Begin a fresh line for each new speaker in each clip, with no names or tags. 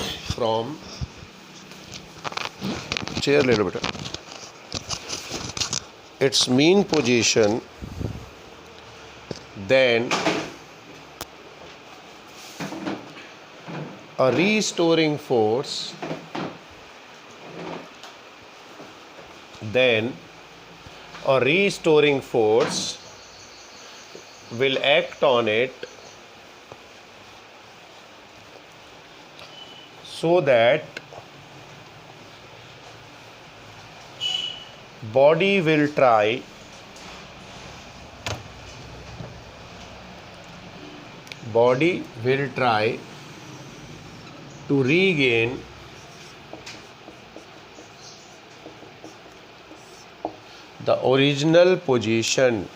from chair ले लो बेटा, its mean position, then a restoring force, will act on it so that body will try to regain the original position.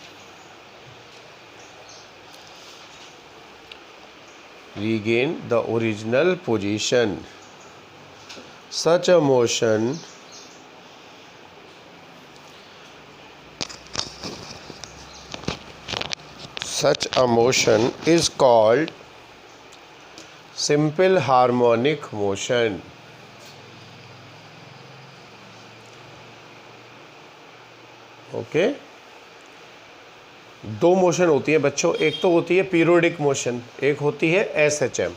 Such a motion is called simple harmonic motion. Okay दो motion होती है बच्चों, एक तो होती है periodic motion, एक होती है एसएचएम।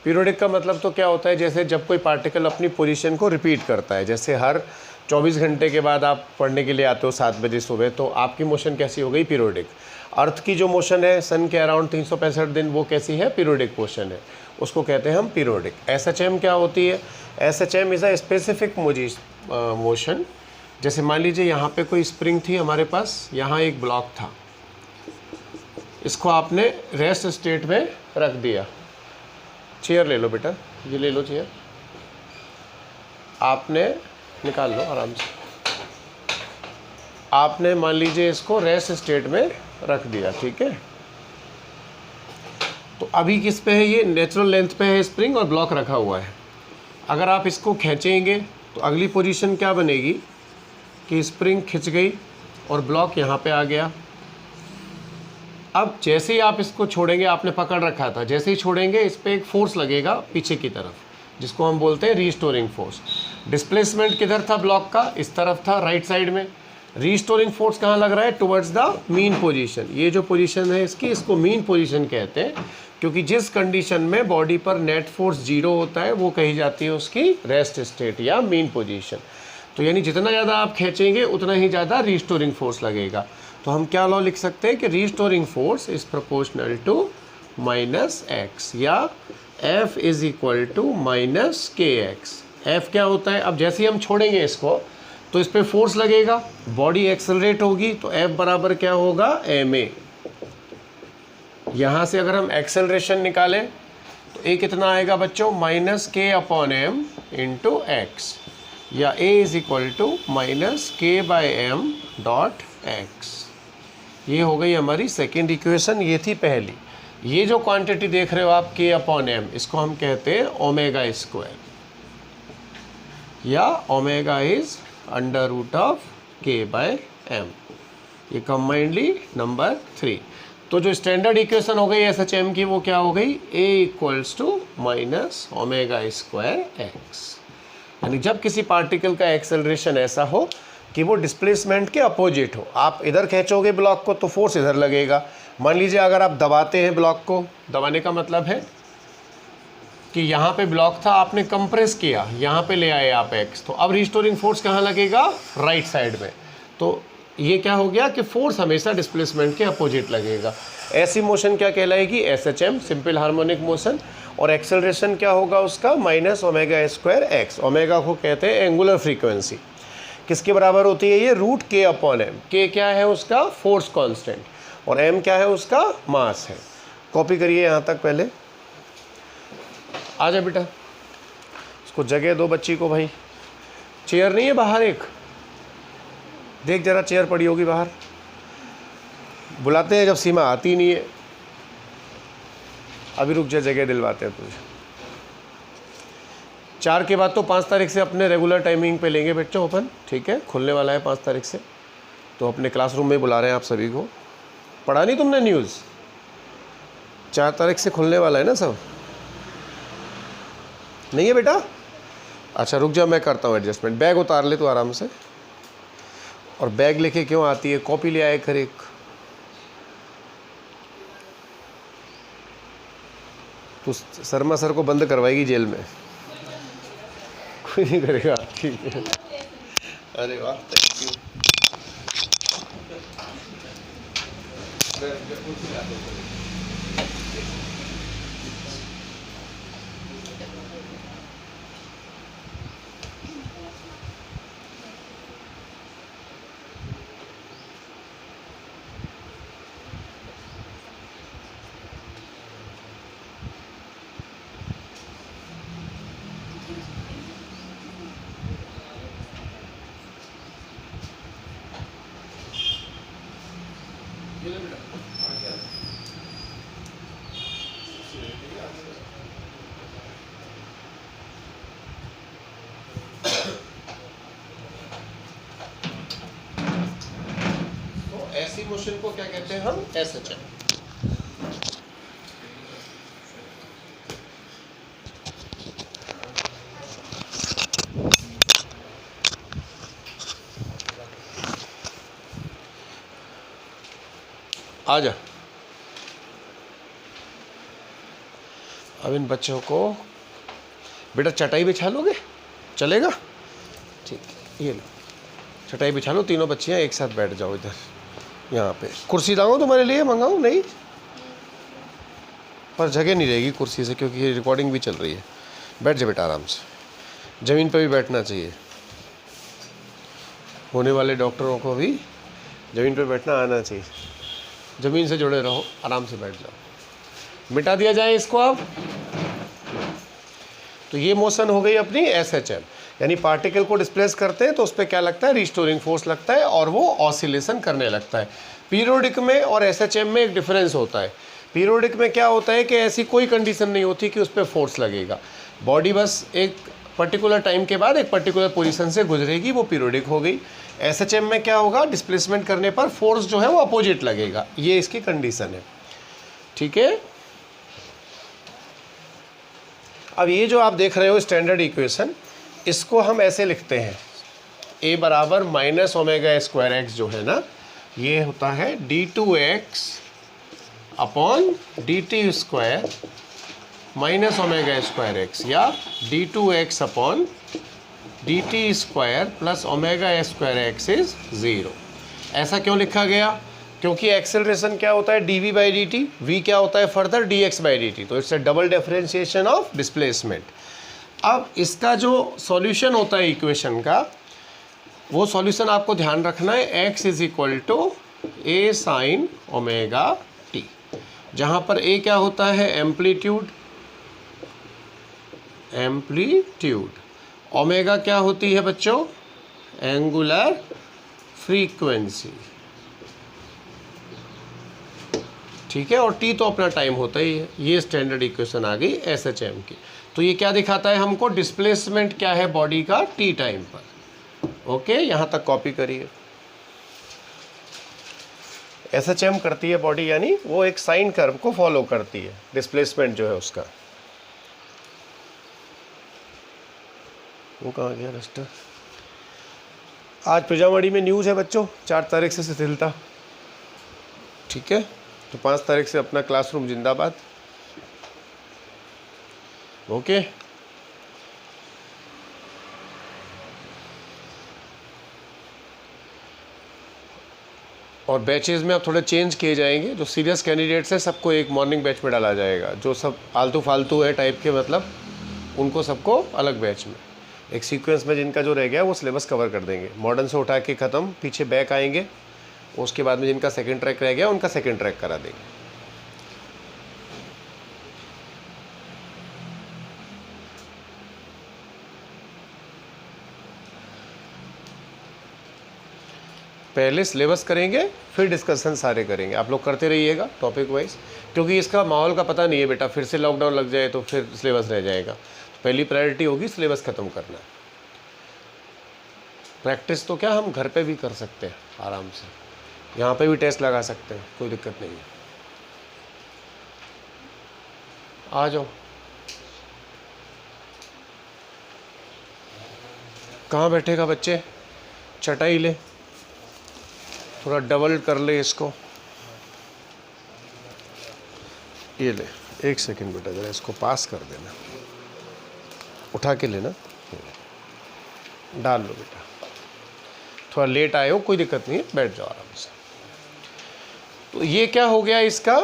पीरियोडिक का मतलब तो क्या होता है, जैसे जब कोई पार्टिकल अपनी पोजीशन को रिपीट करता है, जैसे हर 24 घंटे के बाद आप पढ़ने के लिए आते हो 7 बजे सुबह, तो आपकी मोशन कैसी हो गई, पीरियोडिक। अर्थ की जो मोशन है सन के अराउंड 365 दिन, वो कैसी है, पीरियोडिक मोशन है, उसको कहते हैं हम पीरियोडिक। एसएचएम क्या होती है, SHM is a specific motion. जैसे मान लीजिए यहाँ पे कोई स्प्रिंग थी हमारे पास, यहाँ एक ब्लॉक था, इसको आपने रेस्ट स्टेट में रख दिया। चेयर ले लो बेटा, ये ले लो चेयर, आपने निकाल लो आराम से। आपने मान लीजिए इसको रेस्ट स्टेट में रख दिया, ठीक है। तो अभी किस पे है, ये नेचुरल लेंथ पे है स्प्रिंग और ब्लॉक रखा हुआ है। अगर आप इसको खींचेंगे तो अगली पोजीशन क्या बनेगी कि स्प्रिंग खिंच गई और ब्लॉक यहाँ पे आ गया। अब जैसे ही आप इसको छोड़ेंगे, आपने पकड़ रखा था, जैसे ही छोड़ेंगे इस पर एक फोर्स लगेगा पीछे की तरफ, जिसको हम बोलते हैं रीस्टोरिंग फोर्स। डिस्प्लेसमेंट किधर था ब्लॉक का, इस तरफ था, राइट साइड में। रीस्टोरिंग फोर्स कहाँ लग रहा है, टुवर्ड्स द मीन पोजीशन। ये जो पोजीशन है इसकी, इसको मीन पोजीशन कहते हैं, क्योंकि जिस कंडीशन में बॉडी पर नेट फोर्स 0 होता है वो कही जाती है उसकी रेस्ट स्टेट या मीन पोजीशन। तो यानी जितना ज़्यादा आप खींचेंगे उतना ही ज़्यादा रीस्टोरिंग फोर्स लगेगा। तो हम क्या लॉ लिख सकते हैं कि restoring force is proportional to -x, या F is equal to -kx। F क्या होता है, अब जैसे ही हम छोड़ेंगे इसको तो इस पर फोर्स लगेगा, बॉडी एक्सेलरेट होगी, तो F बराबर क्या होगा, ma। यहाँ से अगर हम एक्सेलरेशन निकालें तो A कितना आएगा बच्चों, -k/m इंटू x, या A is equal to -k/m dot x। ये हो गई हमारी सेकेंड इक्वेशन, ये थी पहली। ये जो क्वांटिटी देख रहे हो आप k/m, इसको हम कहते हैं ओमेगा स्क्वायर, या ओमेगा इज √k/m। ये कंबाइंडली नंबर 3। तो जो स्टैंडर्ड इक्वेशन हो गई एसएचएम की, वो क्या हो गई, A इक्वल्स टू -ω²x। यानी जब किसी पार्टिकल का एक्सेलरेशन ऐसा हो कि वो डिस्प्लेसमेंट के अपोजिट हो, आप इधर खींचोगे ब्लॉक को तो फोर्स इधर लगेगा। मान लीजिए अगर आप दबाते हैं ब्लॉक को, दबाने का मतलब है कि यहाँ पे ब्लॉक था, आपने कंप्रेस किया, यहाँ पे ले आए आप x, तो अब रिस्टोरिंग फोर्स कहाँ लगेगा, राइट साइड में। तो ये क्या हो गया कि फोर्स हमेशा डिस्प्लेसमेंट के अपोजिट लगेगा। ऐसी मोशन क्या कहलाएगी, एसएचएम, सिंपल हार्मोनिक मोशन। और एक्सेलरेशन क्या होगा उसका, -ω²x। ओमेगा को कहते हैं एंगुलर फ्रीक्वेंसी। किसके बराबर होती है ये, √k/m। k क्या है उसका, फोर्स कांस्टेंट, और m क्या है उसका, मास है। कॉपी करिए यहाँ तक, पहले आ जा बेटा, इसको जगह दो बच्ची को भाई। चेयर नहीं है बाहर, एक देख जरा, चेयर पड़ी होगी बाहर। बुलाते हैं जब सीमा आती नहीं है। अभी रुक जा, जगह दिलवाते हैं तुझे। 4 के बाद तो 5 तारीख से अपने रेगुलर टाइमिंग पे लेंगे बच्चों ओपन, ठीक है, खुलने वाला है 5 तारीख से। तो अपने क्लासरूम में बुला रहे हैं आप सभी को। पढ़ा नहीं तुमने न्यूज़, 4 तारीख से खुलने वाला है ना सब, नहीं है बेटा? अच्छा रुक जा, मैं करता हूँ एडजस्टमेंट। बैग उतार ले तू आराम से। और बैग लेके क्यों आती है? कॉपी ले आए कर एक। तू शर्मा सर को बंद करवाएगी जेल में। कोई नहीं करेगा, ठीक है। अरे वाह, थैंक यू। ऐसी मोशन को क्या कहते हैं हम? एसएचएम। आ जा। अब इन बच्चों को बेटा चटाई बिछा लोगे? चलेगा? ठीक, ये लो चटाई बिछा लो। तीनों बच्चियां एक साथ बैठ जाओ इधर, यहाँ पे। कुर्सी लाऊं तुम्हारे लिए? मंगाऊं? नहीं, पर जगह नहीं रहेगी कुर्सी से, क्योंकि ये रिकॉर्डिंग भी चल रही है। बैठ जा बेटा आराम से। ज़मीन पे भी बैठना चाहिए। होने वाले डॉक्टरों को भी ज़मीन पे बैठना आना चाहिए। ज़मीन से जुड़े रहो, आराम से बैठ जाओ। मिटा दिया जाए इसको अब। तो ये मोशन हो गई अपनी एसएचएम, यानी पार्टिकल को डिस्प्लेस करते हैं तो उस पर क्या लगता है? रिस्टोरिंग फोर्स लगता है और वो ऑसिलेशन करने लगता है। पीरियोडिक में और एसएचएम में एक डिफरेंस होता है। पीरियोडिक में क्या होता है कि ऐसी कोई कंडीशन नहीं होती कि उस पर फोर्स लगेगा। बॉडी बस एक पर्टिकुलर टाइम के बाद एक पर्टिकुलर पोजीशन से गुजरेगी, वो पीरियोडिक हो गई। एसएचएम में क्या होगा? डिस्प्लेसमेंट करने पर फोर्स जो है वो अपोजिट लगेगा। ये इसकी कंडीशन है, ठीक है। अब ये जो आप देख रहे हो स्टैंडर्ड इक्वेशन, इसको हम ऐसे लिखते हैं, a बराबर माइनस ओमेगा स्क्वायर एक्स जो है ना, ये होता है d2x upon dt square minus omega square x, या d2x upon dt square plus omega square x is 0। ऐसा क्यों लिखा गया? क्योंकि एक्सेलरेशन क्या होता है? dv बाई dt, v क्या होता है फर्दर? dx by dt। तो it's a double differentiation of displacement. अब इसका जो सॉल्यूशन होता है इक्वेशन का, वो सॉल्यूशन आपको ध्यान रखना है, x is equal to a sine omega t, जहाँ पर a क्या होता है? एम्पलीट्यूड, ओमेगा क्या होती है बच्चों? एंगुलर फ्रीक्वेंसी, ठीक है। और टी तो अपना टाइम होता ही है। ये स्टैंडर्ड इक्वेशन आ गई एसएचएम की। तो ये क्या दिखाता है हमको? डिस्प्लेसमेंट क्या है बॉडी का टी टाइम पर। ओके, यहाँ तक कॉपी करिए। एसएचएम करती है बॉडी, यानी वो एक साइन कर्व को फॉलो करती है, डिस्प्लेसमेंट जो है उसका। वो कहाँ गया रस्टर? आज पिजामड़ी में न्यूज़ है बच्चों, 4 तारीख से शिथिलता, ठीक है। तो 5 तारीख से अपना क्लासरूम जिंदाबाद। ओके, और बैचेस में अब थोड़े चेंज किए जाएंगे। जो सीरियस कैंडिडेट्स हैं सबको एक मॉर्निंग बैच में डाला जाएगा। जो सब आलतू फालतू है टाइप के, मतलब उनको सबको अलग बैच में, एक सीक्वेंस में जिनका जो रह गया वो सिलेबस कवर कर देंगे। मॉडर्न से उठा के ख़त्म, पीछे बैक आएंगे, उसके बाद में जिनका सेकंड ट्रैक रह गया उनका सेकंड ट्रैक करा देंगे। पहले सिलेबस करेंगे, फिर डिस्कशन सारे करेंगे। आप लोग करते रहिएगा टॉपिक वाइज, क्योंकि इसका माहौल का पता नहीं है बेटा। फिर से लॉकडाउन लग जाए तो फिर सिलेबस रह जाएगा। तो पहली प्रायोरिटी होगी सिलेबस ख़त्म करना। प्रैक्टिस तो क्या हम घर पे भी कर सकते हैं आराम से, यहाँ पे भी टेस्ट लगा सकते हैं, कोई दिक्कत नहीं है। आ जाओ। कहाँ बैठेगा बच्चे, चटाई ले, थोड़ा डबल कर ले इसको, ये ले, एक सेकंड बेटा ज़रा इसको पास कर देना, उठा के लेना, डाल लो बेटा, थोड़ा लेट आए हो कोई दिक्कत नहीं है, बैठ जाओ आराम से। तो ये क्या हो गया, इसका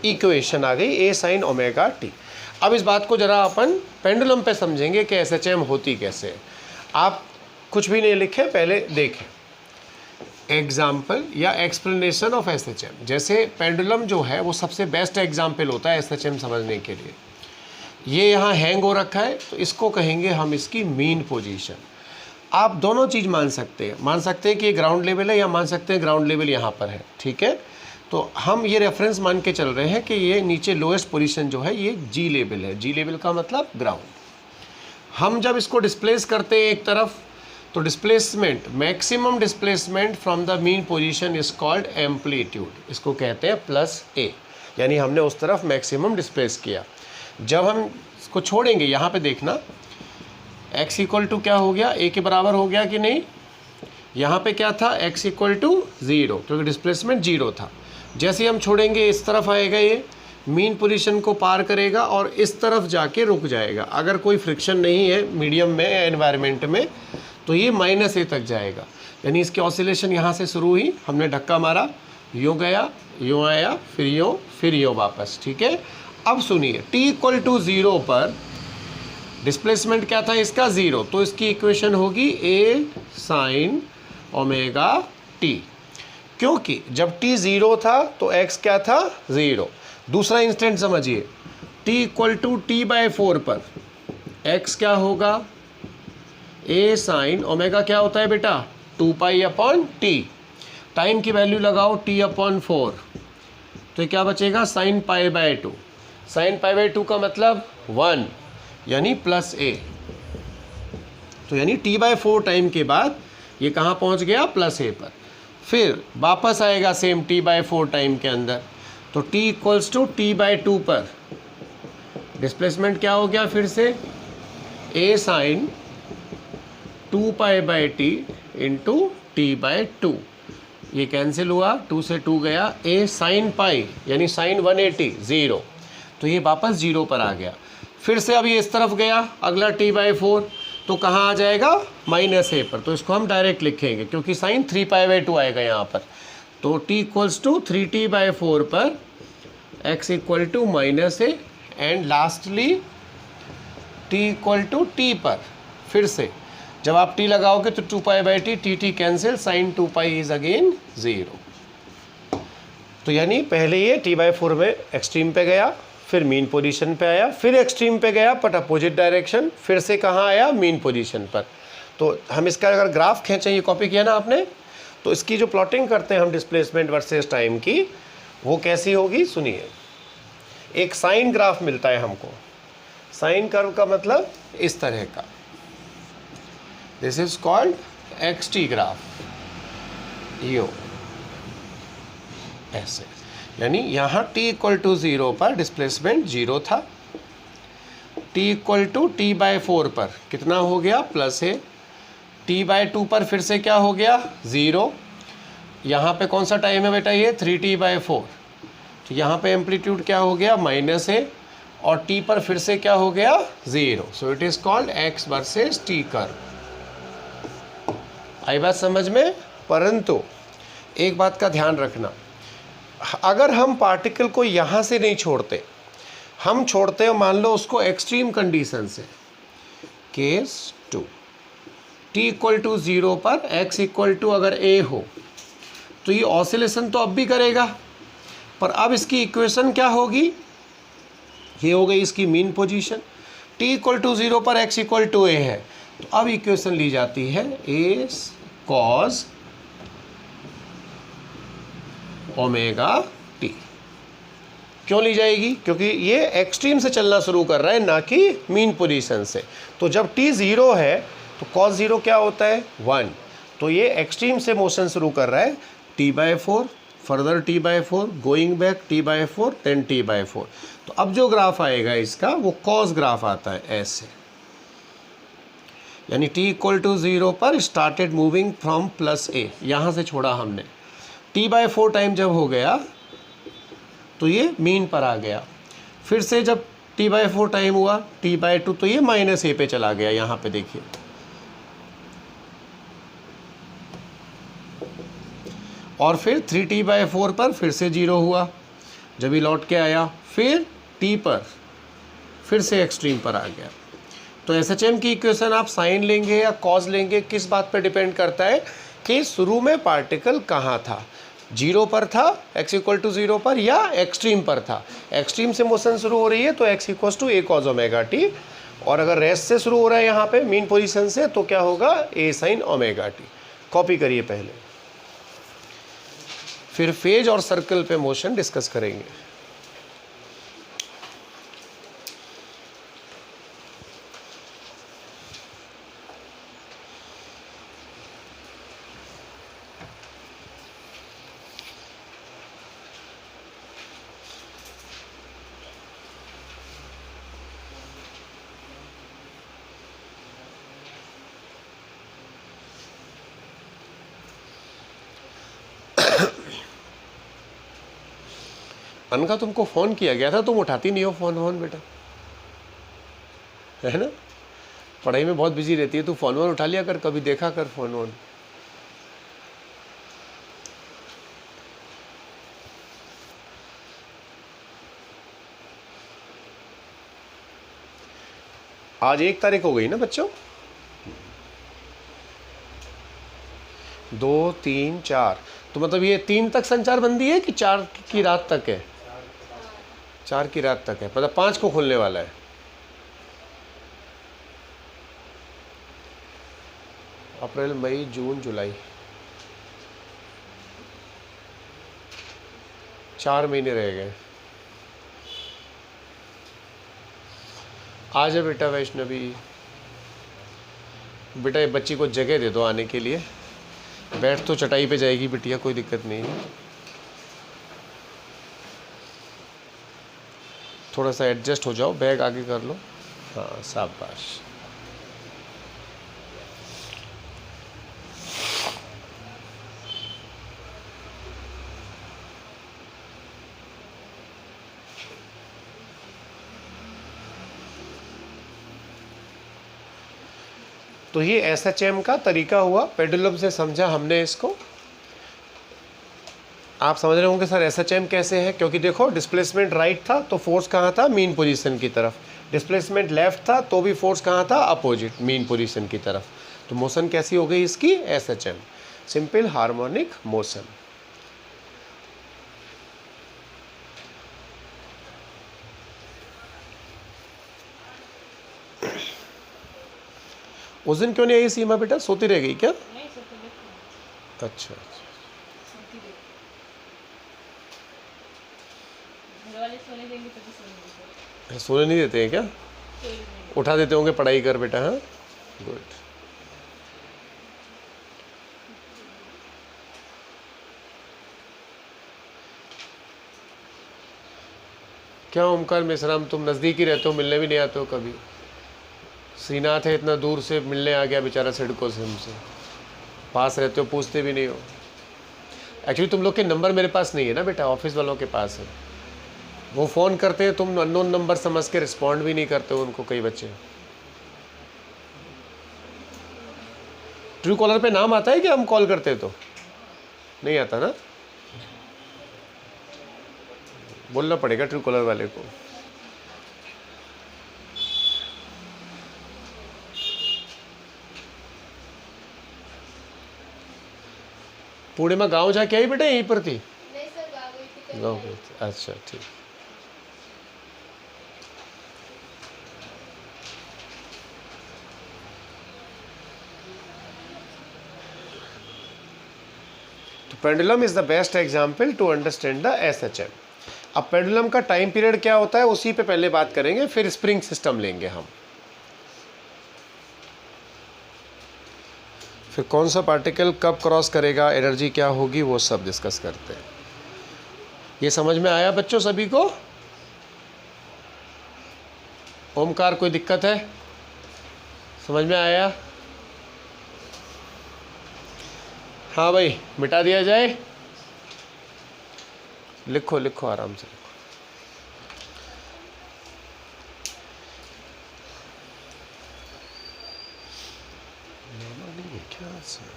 इक्वेशन आ गई ए साइन ओमेगा टी। अब इस बात को जरा अपन पेंडुलम पे समझेंगे कि एसएचएम होती कैसे है। आप कुछ भी नहीं लिखे, पहले देखें एग्जाम्पल या एक्सप्लेनेशन ऑफ एसएचएम। जैसे पेंडुलम जो है वो सबसे बेस्ट एग्जाम्पल होता है एसएचएम समझने के लिए। ये यहाँ हैंग हो रखा है तो इसको कहेंगे हम इसकी मीन पोजीशन। आप दोनों चीज़ मान सकते हैं कि ये ग्राउंड लेवल है या मान सकते हैं ग्राउंड लेवल यहाँ पर है, ठीक है। तो हम ये रेफरेंस मान के चल रहे हैं कि ये नीचे लोएस्ट पोजीशन जो है ये जी लेवल है। जी लेवल का मतलब ग्राउंड। हम जब इसको डिस्प्लेस करते हैं एक तरफ तो displacement, maximum displacement from the mean position is called amplitude. इसको कहते हैं प्लस ए, यानी हमने उस तरफ मैक्सिमम डिस्प्लेस किया। जब हम इसको छोड़ेंगे यहाँ पे देखना x इक्वल टू क्या हो गया, a के बराबर हो गया कि नहीं। यहाँ पे क्या था, x इक्वल टू 0, क्योंकि डिस्प्लेसमेंट 0 था। जैसे ही हम छोड़ेंगे इस तरफ आएगा, ये मीन पोजीशन को पार करेगा और इस तरफ जाके रुक जाएगा। अगर कोई फ्रिक्शन नहीं है मीडियम में या एनवायरनमेंट में तो ये -a तक जाएगा, यानी इसकी ऑसिलेशन यहाँ से शुरू हुई, हमने धक्का मारा, यूँ गया, यूँ आया, फिर यूँ वापस, ठीक है। अब सुनिए, t इक्वल टू 0 पर डिस्प्लेसमेंट क्या था इसका, 0, तो इसकी इक्वेशन होगी a साइन ओमेगा t, क्योंकि जब t 0 था तो x क्या था, 0। दूसरा इंस्टेंट समझिए, t इक्वल टू t/4 पर x क्या होगा, a साइन ओमेगा क्या होता है बेटा, 2π/t। टाइम की वैल्यू लगाओ t/4, तो क्या बचेगा, साइन π/2। साइन π/2 का मतलब 1, यानी प्लस a। तो यानी t/4 टाइम के बाद ये कहाँ पहुँच गया, प्लस a पर। फिर वापस आएगा सेम t/4 टाइम के अंदर, तो t इक्वल्स टू t/2 पर डिस्प्लेसमेंट क्या हो गया, फिर से a sign 2π/t into t/2। ये कैंसिल हुआ, 2 से 2 गया, a साइन पाई यानी साइन 180, 0, तो ये वापस 0 पर आ गया। फिर से अब ये इस तरफ गया, अगला t/4, तो कहाँ आ जाएगा, -a पर। तो इसको हम डायरेक्ट लिखेंगे क्योंकि साइन 3π/2 आएगा यहाँ पर। तो t इक्वल्स टू 3t/4 पर x equal to -a, and lastly t equal to t पर फिर से जब आप t लगाओगे तो 2π/t, t cancel, sine 2π is again 0। तो यानी पहले ये t/4 में एक्सट्रीम पे गया, फिर मीन पोजीशन पे आया, फिर एक्सट्रीम पे गया बट अपोजिट डायरेक्शन, फिर से कहाँ आया, मीन पोजीशन पर। तो हम इसका अगर ग्राफ खींचें, ये कॉपी किया ना आपने, तो इसकी जो प्लॉटिंग करते हैं हम डिस्प्लेसमेंट वर्सेस टाइम की, वो कैसी होगी, सुनिए। एक साइन ग्राफ मिलता है हमको, साइन कर्व का मतलब इस तरह का, this is called xt graph, यो ऐसे, यानी यहाँ t इक्वल टू 0 पर डिस्प्लेसमेंट 0 था, t इक्वल टू t/4 पर कितना हो गया, प्लस है, t/2 पर फिर से क्या हो गया, 0। यहाँ पे कौन सा टाइम है बेटा, ये 3t/4, तो यहाँ पे एम्पलीट्यूड क्या हो गया, -a, और t पर फिर से क्या हो गया, 0। So it is called x versus t curve. आई बात समझ में। परंतु एक बात का ध्यान रखना, अगर हम पार्टिकल को यहाँ से नहीं छोड़ते, हम छोड़ते हैं मान लो उसको एक्सट्रीम कंडीशन से, केस 2, t इक्वल टू 0 पर x इक्वल टू अगर a हो तो ये ऑसिलेशन तो अब भी करेगा, पर अब इसकी इक्वेशन क्या होगी, ये हो गई इसकी mean position. t equal to 0 पर x इक्वल टू a है, तो अब इक्वेशन ली जाती है a cos ओमेगा t। क्यों ली जाएगी, क्योंकि ये एक्सट्रीम से चलना शुरू कर रहा है, ना कि मीन पोजीशन से। तो जब t 0 है तो cos 0 क्या होता है, 1, तो ये एक्सट्रीम से मोशन शुरू कर रहा है, t/4, further t/4, going back t/4, then t/4। तो अब जो ग्राफ आएगा इसका वो कॉस ग्राफ आता है ऐसे। यानी t इक्वल टू 0 पर started moving from plus a, यहाँ से छोड़ा हमने। t/4 टाइम जब हो गया तो ये मीन पर आ गया। फिर से जब t/4 टाइम हुआ t/2 तो ये -a पे चला गया, यहाँ पे देखिए। और फिर 3t/4 पर फिर से 0 हुआ, जब ये लौट के आया। फिर t पर फिर से एक्सट्रीम पर आ गया। तो SHM की इक्वेशन आप साइन लेंगे या कॉज लेंगे, किस बात पे डिपेंड करता है कि शुरू में पार्टिकल कहाँ था, 0 पर था x इक्वल टू 0 पर, या एक्सट्रीम पर था। एक्सट्रीम से मोशन शुरू हो रही है तो x equal to a cos omega t, और अगर रेस्ट से शुरू हो रहा है यहाँ पे मीन पोजीशन से तो क्या होगा a sin omega t। Copy करिए पहले, फिर फेज और सर्कल पे मोशन डिस्कस करेंगे। अनका तुमको फ़ोन किया गया था, तुम उठाती नहीं हो फ़ोन बेटा, है ना? पढ़ाई में बहुत बिजी रहती है, तू फ़ोन उठा लिया कर, कभी देखा कर फ़ोन। आज 1 तारीख हो गई ना बच्चों? 2, 3, 4, तो मतलब ये 3 तक संचार बंदी है कि 4 की रात तक है? 4 की रात तक है, मतलब 5 को खुलने वाला है। अप्रैल, मई, जून, जुलाई, 4 महीने रह गए। आ जा बेटा वैष्णवी, बेटा ये बच्ची को जगह दे दो आने के लिए, बैठ तो चटाई पे जाएगी बिटिया, कोई दिक्कत नहीं है। थोड़ा सा एडजस्ट हो जाओ, बैग आगे कर लो, हाँ शाबाश। तो ये SHM का तरीका हुआ, पेंडुलम से समझा हमने इसको। आप समझ रहे होंगे सर SHM कैसे है, क्योंकि देखो डिस्प्लेसमेंट राइट था तो फोर्स कहाँ था, मीन पोजीशन की तरफ। डिस्प्लेसमेंट लेफ्ट था तो भी फोर्स कहाँ था, अपोजिट, मीन पोजीशन की तरफ। तो मोशन कैसी हो गई इसकी, SHM, सिंपल हार्मोनिक मोशन। उस दिन क्यों नहीं आई सीमा बेटा, सोती रह गई क्या? अच्छा, सोने नहीं देते हैं क्या? उठा देते होंगे, पढ़ाई कर बेटा। हाँ गुड। क्या ओमकार मेसराम, तुम नज़दीक ही रहते हो, मिलने भी नहीं आते हो कभी? श्रीनाथ है इतना दूर से मिलने आ गया बेचारा सिडको से, हमसे पास रहते हो, पूछते भी नहीं हो। एक्चुअली तुम लोग के नंबर मेरे पास नहीं है ना बेटा, ऑफिस वालों के पास है। वो फ़ोन करते हैं, तुम अननोन नंबर समझ के रिस्पॉन्ड भी नहीं करते हो उनको, कई बच्चे। ट्रू कॉलर पे नाम आता है कि हम कॉल करते हैं तो नहीं आता ना? बोलना पड़ेगा ट्रू कॉलर वाले को। पूर्णिमा गांव जाके आई बेटा, यहीं पर थी?
नहीं सर,
गाँव गई थी, अच्छा ठीक। तो pendulum is the best example to understand the SHM। अब पेंडुलम का टाइम पीरियड क्या होता है उसी पे पहले बात करेंगे, फिर स्प्रिंग सिस्टम लेंगे हम। फिर कौन सा पार्टिकल कब क्रॉस करेगा, एनर्जी क्या होगी, वो सब डिस्कस करते हैं। ये समझ में आया बच्चों सभी को? ओमकार कोई दिक्कत है? समझ में आया? हाँ भाई, मिटा दिया जाए। लिखो लिखो आराम से लिखो। क्या सर?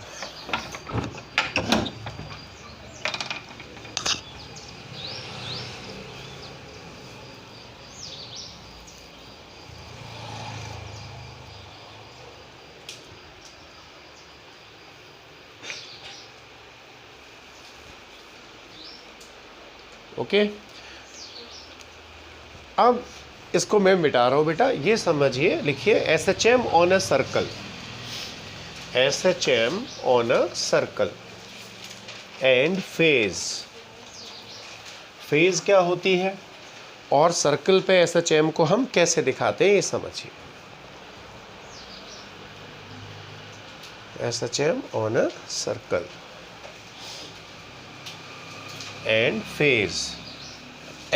ओके, अब इसको मैं मिटा रहा हूँ बेटा। ये समझिए, लिखिए SHM on a circle, SHM on a circle and phase. Phase क्या होती है और सर्कल पे SHM को हम कैसे दिखाते हैं, ये समझिए। SHM on a circle and phase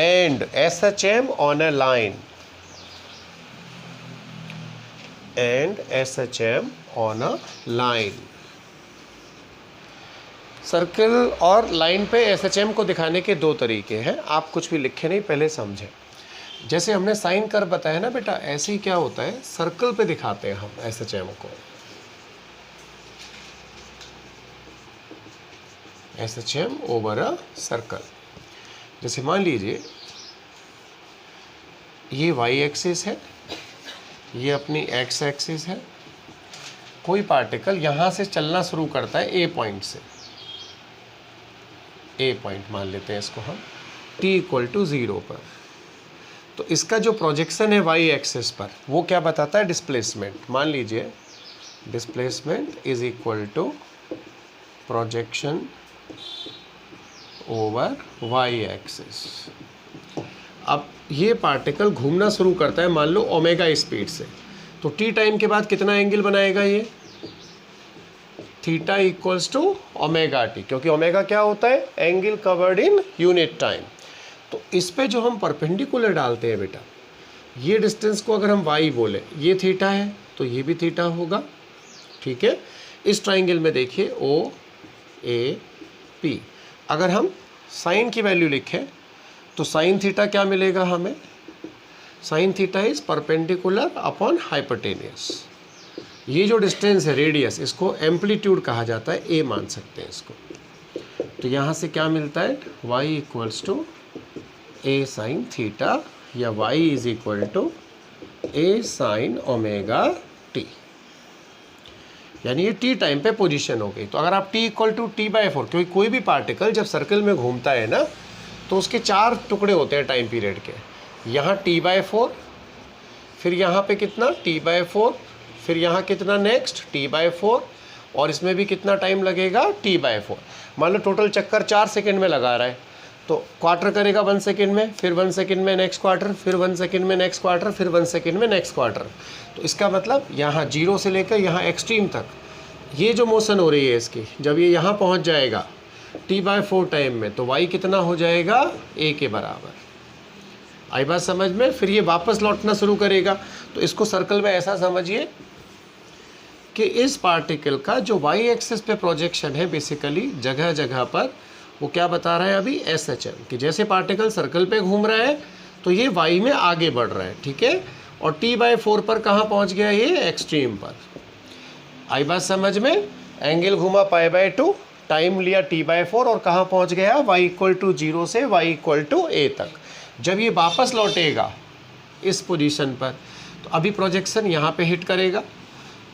and SHM on a line and SHM on a line। Circle और लाइन पे SHM को दिखाने के दो तरीके हैं। आप कुछ भी लिखे नहीं, पहले समझें। जैसे हमने साइन कर्व बताया ना बेटा, ऐसे ही क्या होता है, सर्कल पे दिखाते हैं हम SHM को। SHM over a circle. जैसे मान लीजिए ये y एक्सिस है, ये अपनी x एक्सिस है। कोई पार्टिकल यहाँ से चलना शुरू करता है A पॉइंट से, A पॉइंट मान लेते हैं इसको हम, t = 0 पर। तो इसका जो प्रोजेक्शन है y एक्सिस पर, वो क्या बताता है, डिस्प्लेसमेंट। मान लीजिए displacement is equal to projection over y axis. अब ये पार्टिकल घूमना शुरू करता है मान लो ओमेगा स्पीड से, तो t टाइम के बाद कितना एंगल बनाएगा ये, theta equals to omega T, क्योंकि ओमेगा क्या होता है, angle covered in unit time. तो इस पे जो हम परपेंडिकुलर डालते हैं बेटा, ये डिस्टेंस को अगर हम y बोले, ये थीटा है तो ये भी थीटा होगा, ठीक है। इस ट्राइंगल में देखिए OAP। अगर हम साइन की वैल्यू लिखें तो साइन थीटा क्या मिलेगा हमें, sine theta is perpendicular upon hypotenuse. ये जो डिस्टेंस है, रेडियस, इसको एम्पलीट्यूड कहा जाता है, A मान सकते हैं इसको। तो यहाँ से क्या मिलता है, y equals to A sine theta, या y is equal to A sine omega T, यानी ये t टाइम पे पोजीशन हो गई। तो अगर आप t = t/4, क्योंकि कोई भी पार्टिकल जब सर्कल में घूमता है ना, तो उसके 4 टुकड़े होते हैं टाइम पीरियड के। यहाँ t/4, फिर यहाँ पे कितना t/4, फिर यहाँ कितना नेक्स्ट t/4, और इसमें भी कितना टाइम लगेगा t/4। मान लो टोटल चक्कर 4 सेकंड में लगा रहा है, तो क्वार्टर करेगा 1 सेकंड में, फिर 1 सेकंड में नेक्स्ट क्वार्टर, फिर 1 सेकंड में नेक्स्ट क्वार्टर, फिर 1 सेकंड में नेक्स्ट क्वार्टर। तो इसका मतलब यहाँ 0 से लेकर यहाँ एक्सट्रीम तक ये जो मोशन हो रही है इसकी, जब ये यहाँ पहुँच जाएगा t/4 टाइम में, तो y कितना हो जाएगा, a के बराबर। आई बात समझ में। फिर ये वापस लौटना शुरू करेगा। तो इसको सर्कल में ऐसा समझिए कि इस पार्टिकल का जो y एक्सिस पे प्रोजेक्शन है, बेसिकली जगह जगह पर वो क्या बता रहा है अभी, SHM, कि जैसे पार्टिकल सर्कल पे घूम रहा है तो ये y में आगे बढ़ रहा है, ठीक है। और t/4 पर कहाँ पहुँच गया, ये एक्सट्रीम पर। आई बात समझ में। एंगल घुमा π/2, टाइम लिया t/4, और कहाँ पहुँच गया, y = 0 से y = a तक। जब ये वापस लौटेगा इस पोजीशन पर, तो अभी प्रोजेक्शन यहाँ पे हिट करेगा,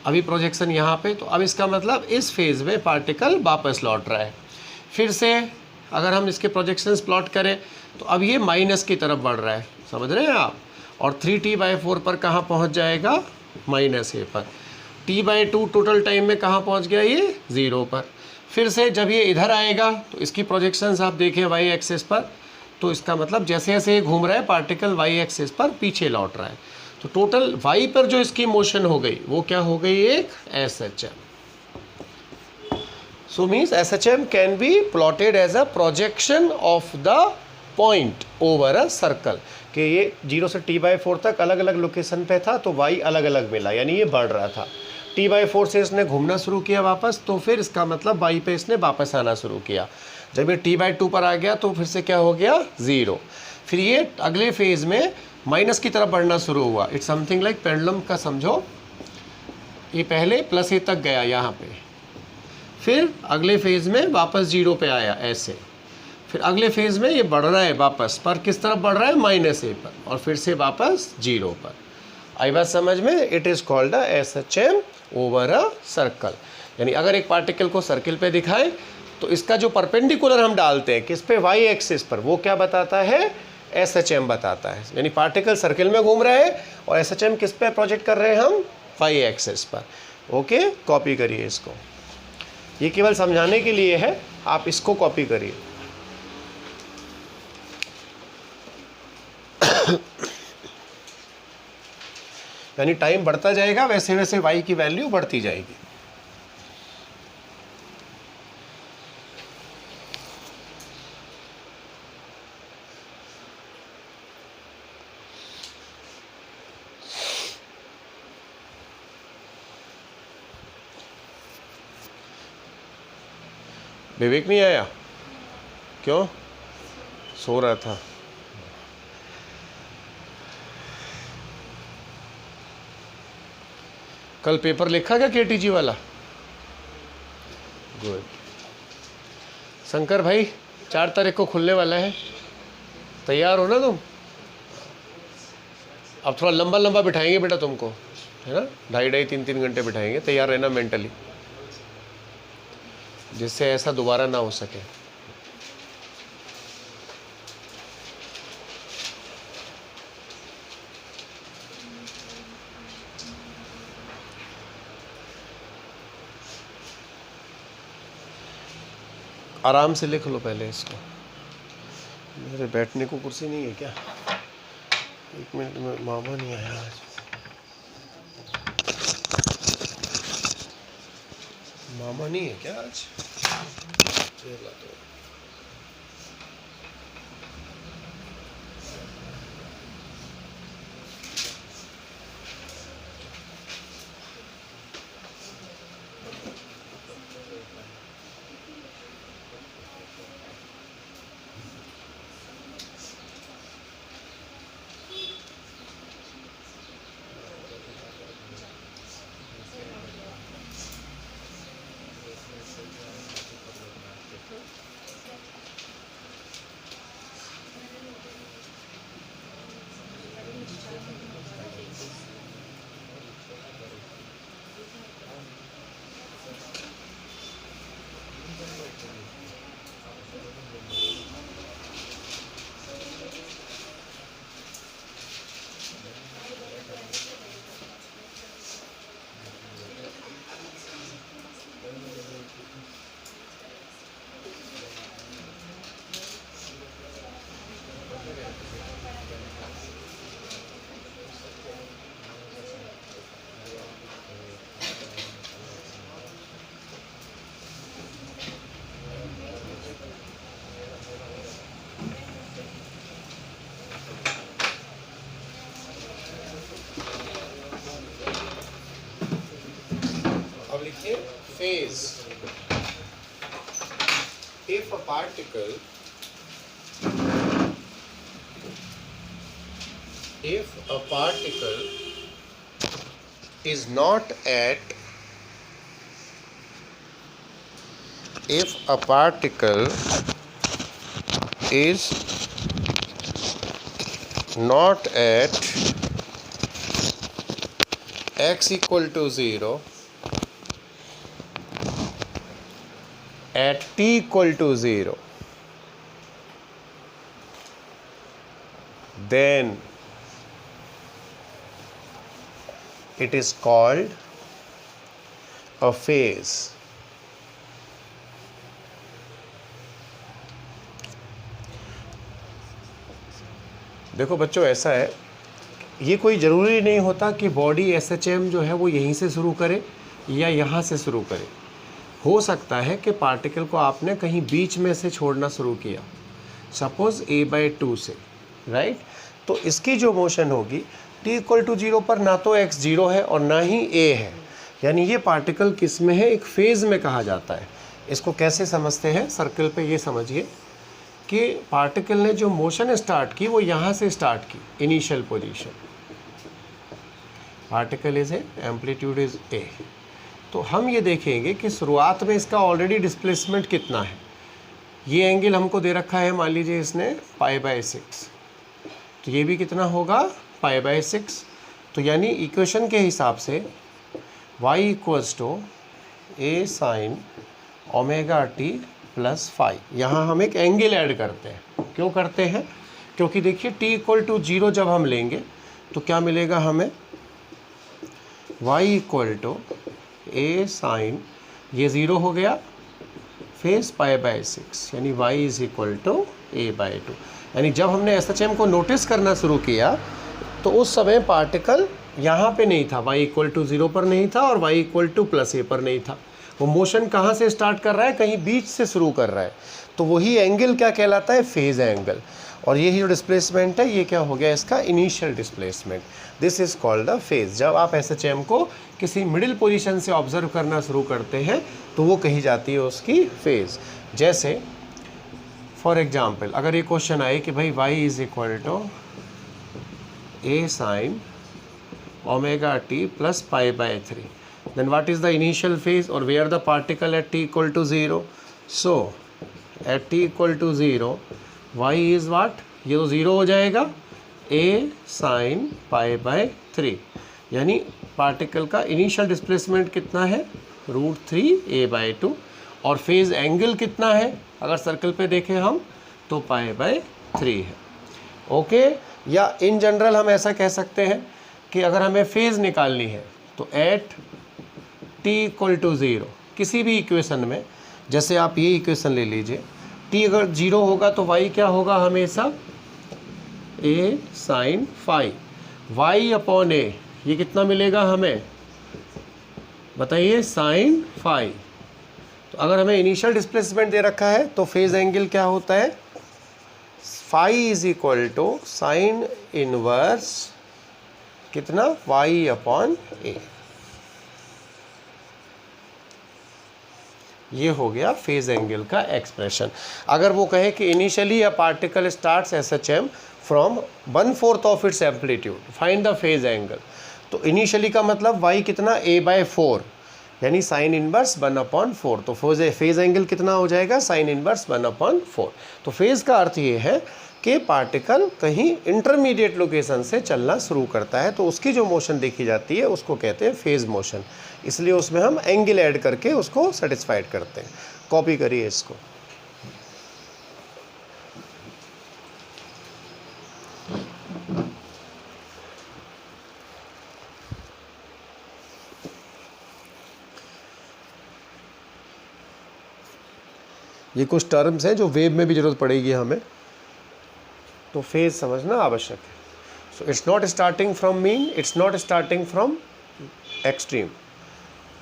अभी प्रोजेक्शन यहाँ पे। तो अब इसका मतलब इस फेज़ में पार्टिकल वापस लौट रहा है। फिर से अगर हम इसके प्रोजेक्शंस प्लॉट करें, तो अब ये माइनस की तरफ बढ़ रहा है, समझ रहे हैं आप। और 3t/4 पर कहाँ पहुँच जाएगा, -a पर। t/2 टोटल टाइम में कहाँ पहुँच गया, ये 0 पर। फिर से जब ये इधर आएगा, तो इसकी प्रोजेक्शंस आप देखें y एक्सिस पर, तो इसका मतलब जैसे जैसे ये घूम रहा है पार्टिकल y एक्सिस पर पीछे लौट रहा है। तो टोटल y पर जो इसकी मोशन हो गई, वो क्या हो गई, एक SHM। So means SHM can be plotted as a projection of the point over a circle। कि ये 0 से t/4 तक अलग अलग लोकेशन पे था, तो y अलग अलग मिला, यानी ये बढ़ रहा था। t/4 से इसने घूमना शुरू किया वापस, तो फिर इसका मतलब y पे इसने वापस आना शुरू किया। जब ये t/2 पर आ गया तो फिर से क्या हो गया 0। फिर ये अगले फेज़ में माइनस की तरफ बढ़ना शुरू हुआ। इट्स समथिंग लाइक पेंडुलम का समझो, ये पहले +a तक गया यहाँ पे, फिर अगले फेज़ में वापस 0 पे आया ऐसे, फिर अगले फेज़ में ये बढ़ रहा है वापस, पर किस तरफ बढ़ रहा है -a पर, और फिर से वापस 0 पर। आई बात समझ में? It is called a SHM over a circle. यानी अगर एक पार्टिकल को सर्किल पे दिखाए तो इसका जो परपेंडिकुलर हम डालते हैं किस पे, y एक्सिस पर, वो क्या बताता है, SHM बताता है। यानी पार्टिकल सर्किल में घूम रहा है और SHM किस पे प्रोजेक्ट कर रहे हैं हम, y एक्सिस पर। ओके, कॉपी करिए इसको, ये केवल समझाने के लिए है, आप इसको कॉपी करिए। यानी टाइम बढ़ता जाएगा वैसे वैसे y की वैल्यू बढ़ती जाएगी। विवेक नहीं आया? क्यों? सो रहा था। कल पेपर लिखा क्या KTG वाला? गुड। शंकर भाई 4 तारीख को खुलने वाला है, तैयार हो ना तुम? अब थोड़ा लंबा लंबा बिठाएंगे बेटा तुमको, है ना, 2.5 3 घंटे बिठाएंगे, तैयार रहना मेंटली, जिससे ऐसा दोबारा ना हो सके। आराम से लिख लो पहले इसको। मेरे बैठने को कुर्सी नहीं है क्या? 1 मिनट में, मामा नहीं आया आज। मामा नहीं है क्या आज? चला तो लिखिए phase. If a particle is not at x equal to 0, at t equal to 0, then it is called a phase. देखो बच्चों, ऐसा है, ये कोई ज़रूरी नहीं होता कि बॉडी SHM जो है वो यहीं से शुरू करे या यहाँ से शुरू करे। हो सकता है कि पार्टिकल को आपने कहीं बीच में से छोड़ना शुरू किया, सपोज़ a/2 से, राइट। तो इसकी जो मोशन होगी t = 0 पर ना तो x 0 है और ना ही a है, यानी ये पार्टिकल किस में है, एक फेज़ में कहा जाता है। इसको कैसे समझते हैं, सर्कल पे ये समझिए कि पार्टिकल ने जो मोशन स्टार्ट की वो यहाँ से स्टार्ट की, initial position, particle is a, amplitude is a. तो हम ये देखेंगे कि शुरुआत में इसका ऑलरेडी डिस्प्लेसमेंट कितना है। ये एंगल हमको दे रखा है, मान लीजिए इसने π/6, तो ये भी कितना होगा, π/6। तो यानी इक्वेशन के हिसाब से y = a sin ωt + phi। यहाँ हम एक एंगल ऐड करते हैं। क्यों करते हैं, क्योंकि देखिए t = 0 जब हम लेंगे तो क्या मिलेगा हमें, y = a sin, ये 0 हो गया, फेस π/6, यानी y = a/2। यानी जब हमने SHM को नोटिस करना शुरू किया तो उस समय पार्टिकल यहाँ पे नहीं था, y = 0 पर नहीं था और y = +a पर नहीं था। वो मोशन कहाँ से स्टार्ट कर रहा है, कहीं बीच से शुरू कर रहा है। तो वही एंगल क्या कहलाता है, फेज़ एंगल। और यही जो डिस्प्लेसमेंट है ये क्या हो गया, इसका initial displacement. This is called the phase. जब आप SHM को किसी मिडिल पोजीशन से ऑब्जर्व करना शुरू करते हैं तो वो कही जाती है उसकी फेज़। जैसे फॉर एग्जाम्पल अगर ये क्वेश्चन आए कि भाई y = a sin ωt + π/3, then what is the initial phase or where the particle at t = 0? So at t = 0 y is what, ये तो 0 हो जाएगा, a sin π/3, यानी पार्टिकल का इनिशियल डिस्प्लेसमेंट कितना है, √3a/2, और फेज़ एंगल कितना है, अगर सर्कल पे देखें हम तो π/3 है। ओके, या इन जनरल हम ऐसा कह सकते हैं कि अगर हमें फेज़ निकालनी है तो एट t = 0 किसी भी इक्वेशन में, जैसे आप ये इक्वेशन ले लीजिए, t अगर 0 होगा तो y क्या होगा, हमेशा a sin phi, y/a, ये कितना मिलेगा हमें, बताइए, sin phi। तो अगर हमें इनिशियल डिस्प्लेसमेंट दे रखा है तो फेज़ एंगल क्या होता है, phi = sin इनवर्स कितना, y/a। ये हो गया फेज़ एंगल का एक्सप्रेशन। अगर वो कहे कि initially a particle starts SHM from 1/4 of its amplitude, find the phase angle, तो इनिशियली का मतलब y कितना, a/4, यानी साइन इनवर्स 1/4। तो फेज़ एंगल कितना हो जाएगा, साइन इनवर्स 1/4। तो फेज़ का अर्थ ये है कि पार्टिकल कहीं इंटरमीडिएट लोकेशन से चलना शुरू करता है तो उसकी जो मोशन देखी जाती है उसको कहते हैं फेज़ मोशन। इसलिए उसमें हम एंगल ऐड करके उसको सेटिस्फाइड करते हैं। कॉपी करिए इसको। ये कुछ टर्म्स हैं जो वेब में भी ज़रूरत पड़ेगी हमें, तो फेज़ समझना आवश्यक है। So it's not starting from mean, it's not starting from extreme,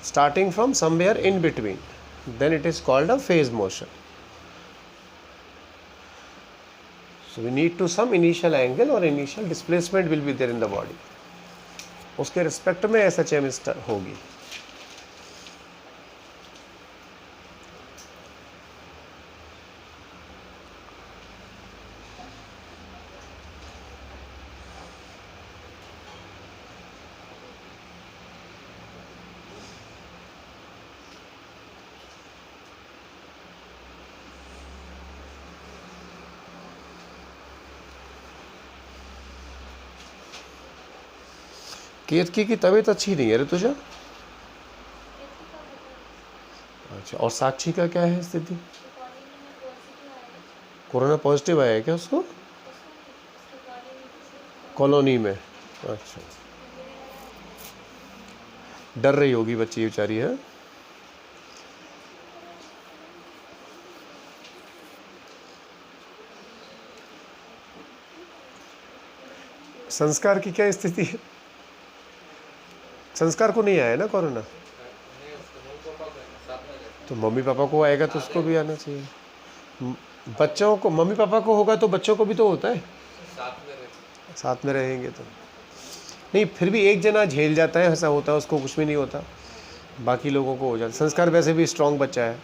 starting from somewhere in between, then it is called a phase motion. So we need to some initial angle or initial displacement will be there in the body, उसके respect में SHM होगी। केतकी की तबीयत अच्छी नहीं है रे तुझे? अच्छा, और साक्षी का क्या है स्थिति? कोरोना पॉजिटिव आया है क्या उसको? कॉलोनी में? अच्छा, डर रही होगी बच्ची बेचारी है। संस्कार की क्या स्थिति है? संस्कार को नहीं आया ना कोरोना? तो मम्मी पापा को आएगा तो उसको भी आना चाहिए। बच्चों को, मम्मी पापा को होगा तो बच्चों को भी तो होता है, साथ में रहेंगे तो नहीं। फिर भी एक जना झेल जाता है, ऐसा होता है, उसको कुछ भी नहीं होता। बाकी लोगों को हो जाता। संस्कार वैसे भी स्ट्रांग बच्चा है,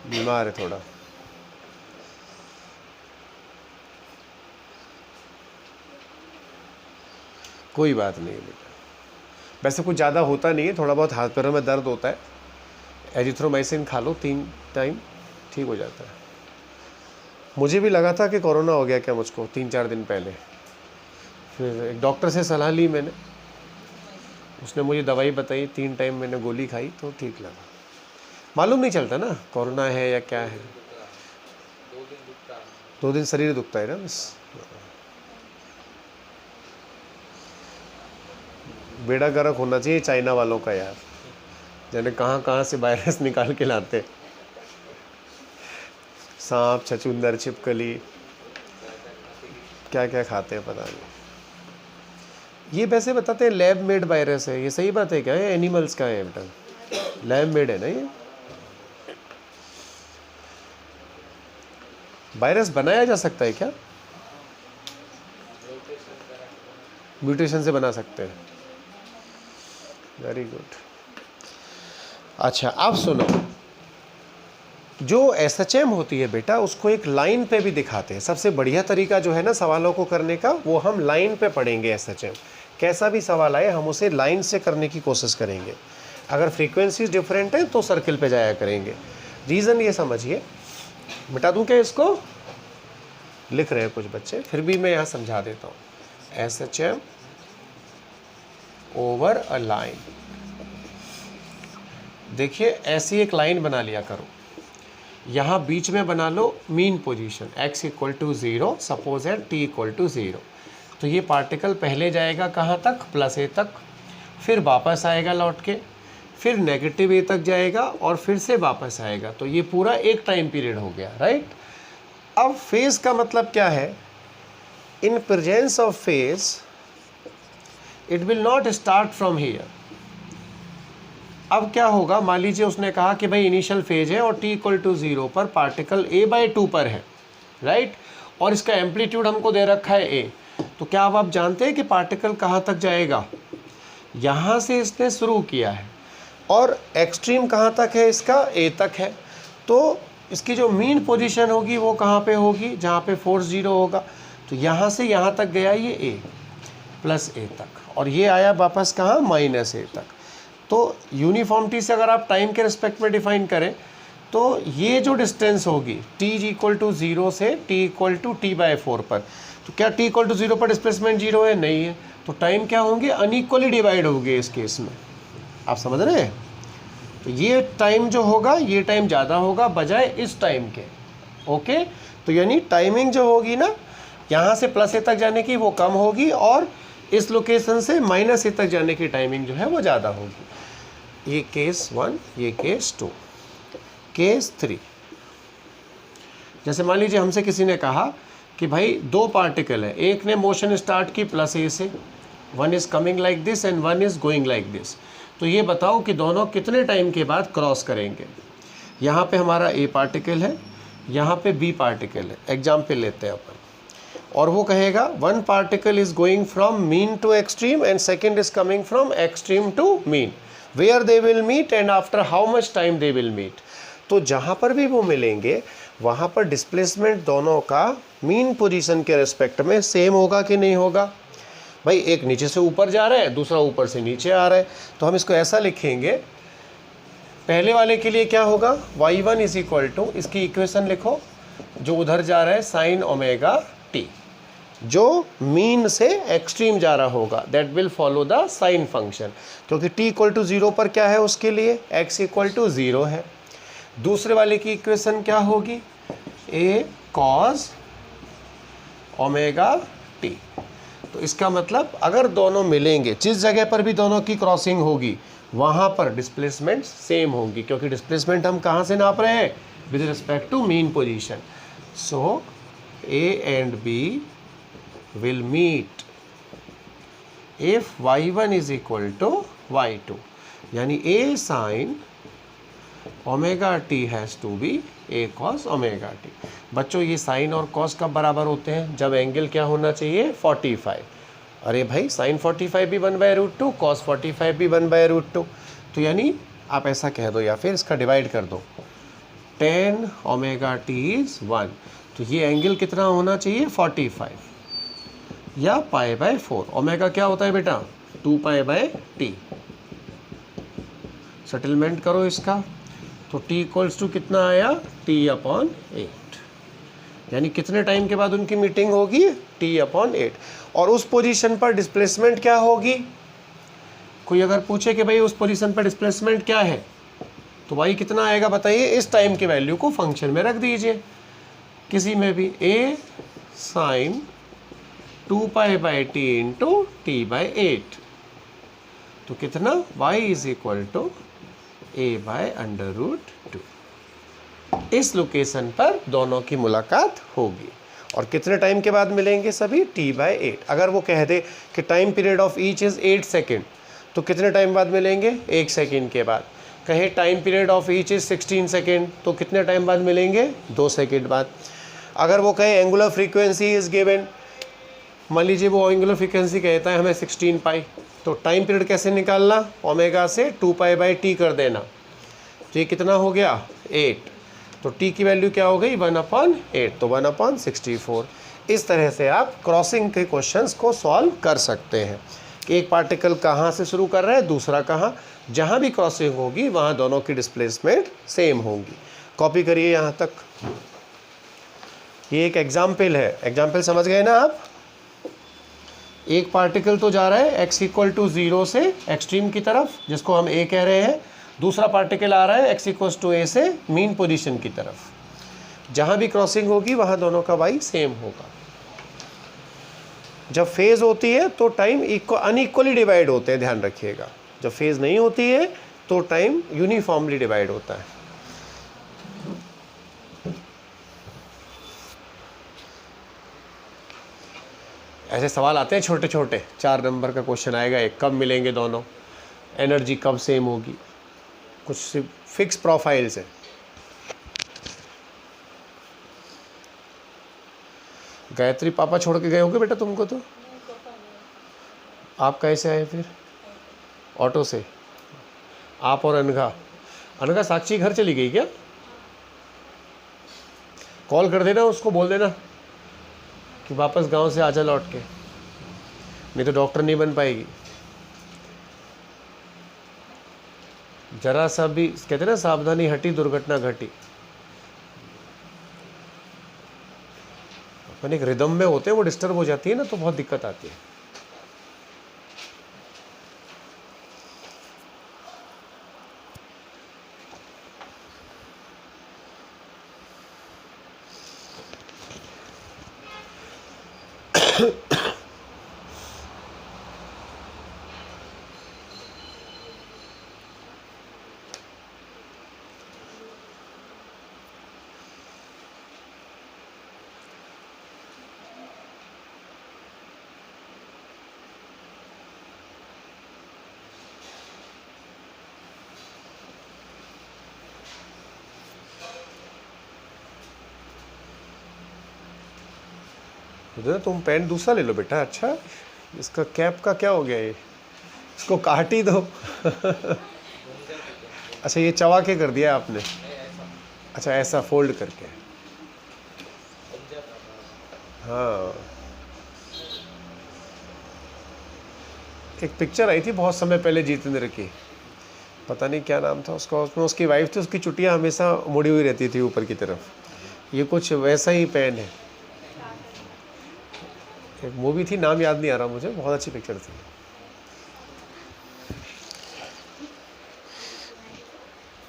बीमार है थोड़ा। कोई बात नहीं है बेटा, वैसे कुछ ज़्यादा होता नहीं है, थोड़ा बहुत हाथ पैरों में दर्द होता है, एजिथ्रोमाइसिन खा लो 3 टाइम, ठीक हो जाता है। मुझे भी लगा था कि कोरोना हो गया क्या मुझको 3-4 दिन पहले, फिर एक डॉक्टर से सलाह ली मैंने, उसने मुझे दवाई बताई, 3 टाइम मैंने गोली खाई तो ठीक लगा। मालूम नहीं चलता ना कोरोना है या क्या है, 2 दिन शरीर दुखता है ना बस। बेड़ा गर्क होना चाहिए चाइना वालों का यार, जाने कहाँ कहाँ से वायरस निकाल के लाते, सांप, छछूंदर, छिपकली, क्या क्या खाते हैं पता नहीं। ये वैसे बताते हैं लैब मेड वायरस है, ये सही बात है क्या? है एनिमल्स का है बेटा, लैब मेड है ना ये। वायरस बनाया जा सकता है क्या? म्यूटेशन से बना सकते हैं, वेरी गुड। अच्छा अब सुनो, जो SHM होती है बेटा उसको एक लाइन पे भी दिखाते हैं। सबसे बढ़िया तरीका जो है ना सवालों को करने का, वो हम लाइन पे पढ़ेंगे। SHM कैसा भी सवाल आए हम उसे लाइन से करने की कोशिश करेंगे। अगर फ्रीक्वेंसीज डिफरेंट है तो सर्किल पे जाया करेंगे। रीज़न ये समझिए, मिटा दूं क्या इसको? लिख रहे हैं कुछ बच्चे, फिर भी मैं यहाँ समझा देता हूँ। SHM ओवर अ लाइन, देखिए ऐसी एक लाइन बना लिया करो, यहाँ बीच में बना लो mean position, x equal to 0, suppose है t इक्वल टू 0। तो ये पार्टिकल पहले जाएगा कहाँ तक? +a तक, फिर वापस आएगा लौट के, फिर -a तक जाएगा और फिर से वापस आएगा। तो ये पूरा एक टाइम पीरियड हो गया, राइट। अब फेज का मतलब क्या है? In presence of phase it will not start from here. अब क्या होगा, मान लीजिए उसने कहा कि भाई इनिशियल फेज है और t इक्वल टू 0 पर पार्टिकल a/2 पर है, राइट, और इसका एम्पलीट्यूड हमको दे रखा है a। तो क्या अब आप जानते हैं कि पार्टिकल कहाँ तक जाएगा? यहाँ से इसने शुरू किया है और एक्सट्रीम कहाँ तक है इसका? a तक है। तो इसकी जो मीन पोजीशन होगी वो कहाँ पे होगी? जहाँ पे फोर्स 0 होगा। तो यहाँ से यहाँ तक गया ये a प्लस a तक, और ये आया वापस कहाँ? -a तक। तो यूनिफॉर्मिटी से अगर आप टाइम के रिस्पेक्ट में डिफाइन करें तो ये जो डिस्टेंस होगी t इक्वल टू 0 से t इक्वल टू t/4 पर, तो क्या t इक्वल टू 0 पर डिस्प्लेसमेंट 0 है? नहीं है। तो टाइम क्या होंगे? अनइक्वली डिवाइड होंगे इस केस में। आप समझ रहे हैं? तो ये टाइम जो होगा ये टाइम ज़्यादा होगा बजाय इस टाइम के। ओके, तो यानी टाइमिंग जो होगी ना यहाँ से +a तक जाने की वो कम होगी और इस लोकेशन से -a तक जाने की टाइमिंग जो है वो ज़्यादा होगी। ये केस 1, ये केस 2। केस 3, जैसे मान लीजिए हमसे किसी ने कहा कि भाई 2 पार्टिकल है, एक ने मोशन स्टार्ट की +a से, one is coming like this and one is going like this. तो ये बताओ कि दोनों कितने टाइम के बाद क्रॉस करेंगे। यहाँ पे हमारा a पार्टिकल है, यहाँ पे b पार्टिकल है। एग्जाम्पल लेते हैं अपन, और वो कहेगा 1 particle is going from mean to extreme and second is coming from extreme to mean, where they will meet and after how much time they will meet. तो जहाँ पर भी वो मिलेंगे वहाँ पर डिस्प्लेसमेंट दोनों का मीन पोजीशन के रिस्पेक्ट में सेम होगा कि नहीं होगा? भाई एक नीचे से ऊपर जा रहा है, दूसरा ऊपर से नीचे आ रहा है, तो हम इसको ऐसा लिखेंगे। पहले वाले के लिए क्या होगा? y1 इज इक्वल टू, इसकी इक्वेशन लिखो, जो उधर जा रहा है sin ओमेगा t, जो मीन से एक्सट्रीम जा रहा होगा that will follow the sine function, क्योंकि t इक्वल टू 0 पर क्या है उसके लिए? x इक्वल टू 0 है। दूसरे वाले की इक्वेशन क्या होगी? a cos omega t। तो इसका मतलब अगर दोनों मिलेंगे, जिस जगह पर भी दोनों की क्रॉसिंग होगी वहाँ पर डिस्प्लेसमेंट सेम होंगी, क्योंकि डिस्प्लेसमेंट हम कहाँ से नाप रहे हैं? With respect to mean position. So a एंड b will meet if y1 is equal to y2, यानी a sin omega t has to be a cos omega t। बच्चों ये साइन और कॉस कब बराबर होते हैं? जब एंगल क्या होना चाहिए? 45। अरे भाई sin 45 भी 1/√2, cos 45 भी 1/√2। तो यानी आप ऐसा कह दो या फिर इसका डिवाइड कर दो, tan ओमेगा टी इज़ 1, तो ये एंगल कितना होना चाहिए 45 या π/4। ओमेगा क्या होता है बेटा 2π/t। सेटलमेंट करो इसका, तो t इक्वल्स टू कितना आया t/8, यानी कितने टाइम के बाद उनकी मीटिंग होगी t/8। और उस पोजीशन पर डिस्प्लेसमेंट क्या होगी, कोई अगर पूछे कि भाई उस पोजीशन पर डिस्प्लेसमेंट क्या है, तो भाई कितना आएगा बताइए, इस टाइम की वैल्यू को फंक्शन में रख दीजिए किसी में भी, a sin 2π/t into t/8, तो कितना y is equal to a/√2। इस लोकेशन पर दोनों की मुलाकात होगी। और कितने टाइम के बाद मिलेंगे सभी t/8। अगर वो कह दे कि time period of each is 8 second, तो कितने टाइम बाद मिलेंगे 1 सेकेंड के बाद। कहे time period of each is 16 second, तो कितने टाइम बाद मिलेंगे 2 सेकेंड बाद। अगर वो कहे एंगुलर फ्रीक्वेंसी इज़ गिवन, मान लीजिए वो एंगुलर फ्रीक्वेंसी कहता है हमें 16 पाई, तो टाइम पीरियड कैसे निकालना, ओमेगा से 2π/t कर देना, तो ये कितना हो गया 8, तो t की वैल्यू क्या हो गई 1/8, तो 1/64। इस तरह से आप क्रॉसिंग के क्वेश्चंस को सॉल्व कर सकते हैं कि एक पार्टिकल कहाँ से शुरू कर रहा है, दूसरा कहाँ, जहाँ भी क्रॉसिंग होगी वहाँ दोनों की डिस्प्लेसमेंट सेम होंगी। कॉपी करिए यहाँ तक। ये एक एग्जाम्पल है, एग्जाम्पल समझ गए ना आप। एक पार्टिकल तो जा रहा है x इक्वल टू 0 से एक्सट्रीम की तरफ, जिसको हम a कह रहे हैं, दूसरा पार्टिकल आ रहा है x इक्वल टू a से मीन पोजीशन की तरफ। जहाँ भी क्रॉसिंग होगी वहाँ दोनों का y सेम होगा। जब फेज़ होती है तो टाइम अनइक्वली डिवाइड होते हैं, ध्यान रखिएगा। जब फेज़ नहीं होती है तो टाइम यूनिफॉर्मली डिवाइड होता है। ऐसे सवाल आते हैं छोटे छोटे, 4 नंबर का क्वेश्चन आएगा एक, कब मिलेंगे दोनों, एनर्जी कब सेम होगी, कुछ फिक्स प्रोफाइल्स है। गायत्री पापा छोड़ के गए होंगे बेटा तुमको, तो आप कैसे आए फिर, ऑटो से? आप और अनघा साक्षी घर चली गई क्या? कॉल कर देना उसको, बोल देना कि वापस गांव से आजा लौट के, नहीं तो डॉक्टर नहीं बन पाएगी। जरा सा भी कहते ना सावधानी हटी दुर्घटना घटी। अपन एक रिदम में होते हैं, वो डिस्टर्ब हो जाती है ना तो बहुत दिक्कत आती है। तुम पेन दूसरा ले लो बेटा। अच्छा, इसका कैप का क्या हो गया, ये इसको काट ही दो। अच्छा, ये चबा के कर दिया आपने? अच्छा, ऐसा फोल्ड करके। हाँ, एक पिक्चर आई थी बहुत समय पहले जितेंद्र की, पता नहीं क्या नाम था उसका, उसमें उसकी वाइफ थी, उसकी चुटियाँ हमेशा मुड़ी हुई रहती थी ऊपर की तरफ। ये कुछ वैसा ही पेन है। एक मूवी थी, नाम याद नहीं आ रहा मुझे, बहुत अच्छी पिक्चर थी।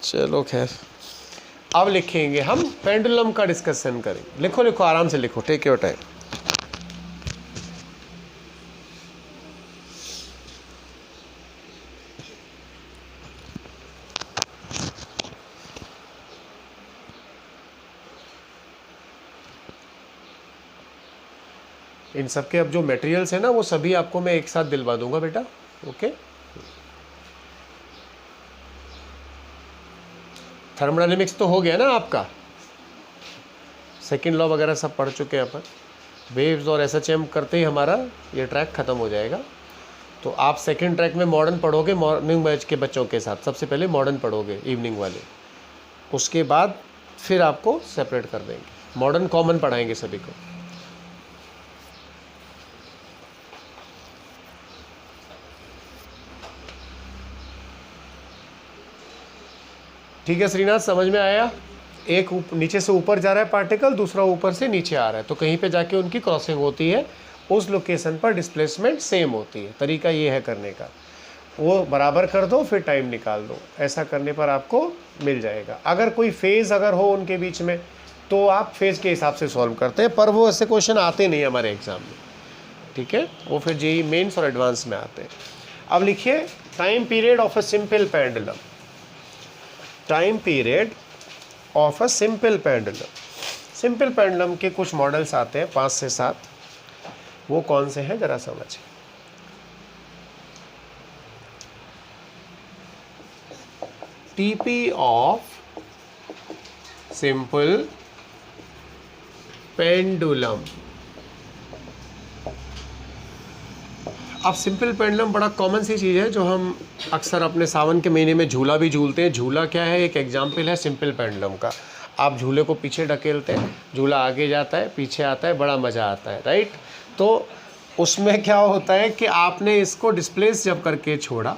चलो खैर, अब लिखेंगे हम, पेंडुलम का डिस्कशन करेंगे। लिखो लिखो, आराम से लिखो, टेक योर टाइम। इन सब के अब जो मटेरियल्स है ना, वो सभी आपको मैं एक साथ दिलवा दूंगा बेटा। ओके, थर्मोडायनेमिक्स तो हो गया ना आपका, सेकंड लॉ वगैरह सब पढ़ चुके हैं अपन। वेव्स और एसएचएम करते ही हमारा ये ट्रैक ख़त्म हो जाएगा। तो आप सेकंड ट्रैक में मॉडर्न पढ़ोगे मॉर्निंग बैच के बच्चों के साथ, सबसे पहले मॉडर्न पढ़ोगे इवनिंग वाले, उसके बाद फिर आपको सेपरेट कर देंगे, मॉडर्न कॉमन पढ़ाएंगे सभी को। ठीक है श्रीनाथ, समझ में आया? एक नीचे से ऊपर जा रहा है पार्टिकल, दूसरा ऊपर से नीचे आ रहा है, तो कहीं पे जाके उनकी क्रॉसिंग होती है, उस लोकेशन पर डिस्प्लेसमेंट सेम होती है। तरीका ये है करने का, वो बराबर कर दो फिर टाइम निकाल दो, ऐसा करने पर आपको मिल जाएगा। अगर कोई फेज़ अगर हो उनके बीच में तो आप फेज़ के हिसाब से सॉल्व करते हैं, पर वो ऐसे क्वेश्चन आते नहीं हमारे एग्ज़ाम में, ठीक है, वो फिर जेईई मेंस और एडवांस में आते हैं। अब लिखिए time period of a simple pendulum. Time period of a simple pendulum. Simple pendulum के कुछ मॉडल्स आते हैं 5 से 7, वो कौन से हैं जरा समझिए। TP of simple pendulum. अब सिंपल पेंडुलम बड़ा कॉमन सी चीज़ है जो हम अक्सर अपने सावन के महीने में झूला भी झूलते हैं। झूला क्या है, एक एग्जाम्पल है सिंपल पेंडुलम का। आप झूले को पीछे ढकेलते हैं, झूला आगे जाता है, पीछे आता है, बड़ा मज़ा आता है, राइट। तो उसमें क्या होता है कि आपने इसको डिस्प्लेस जब करके छोड़ा,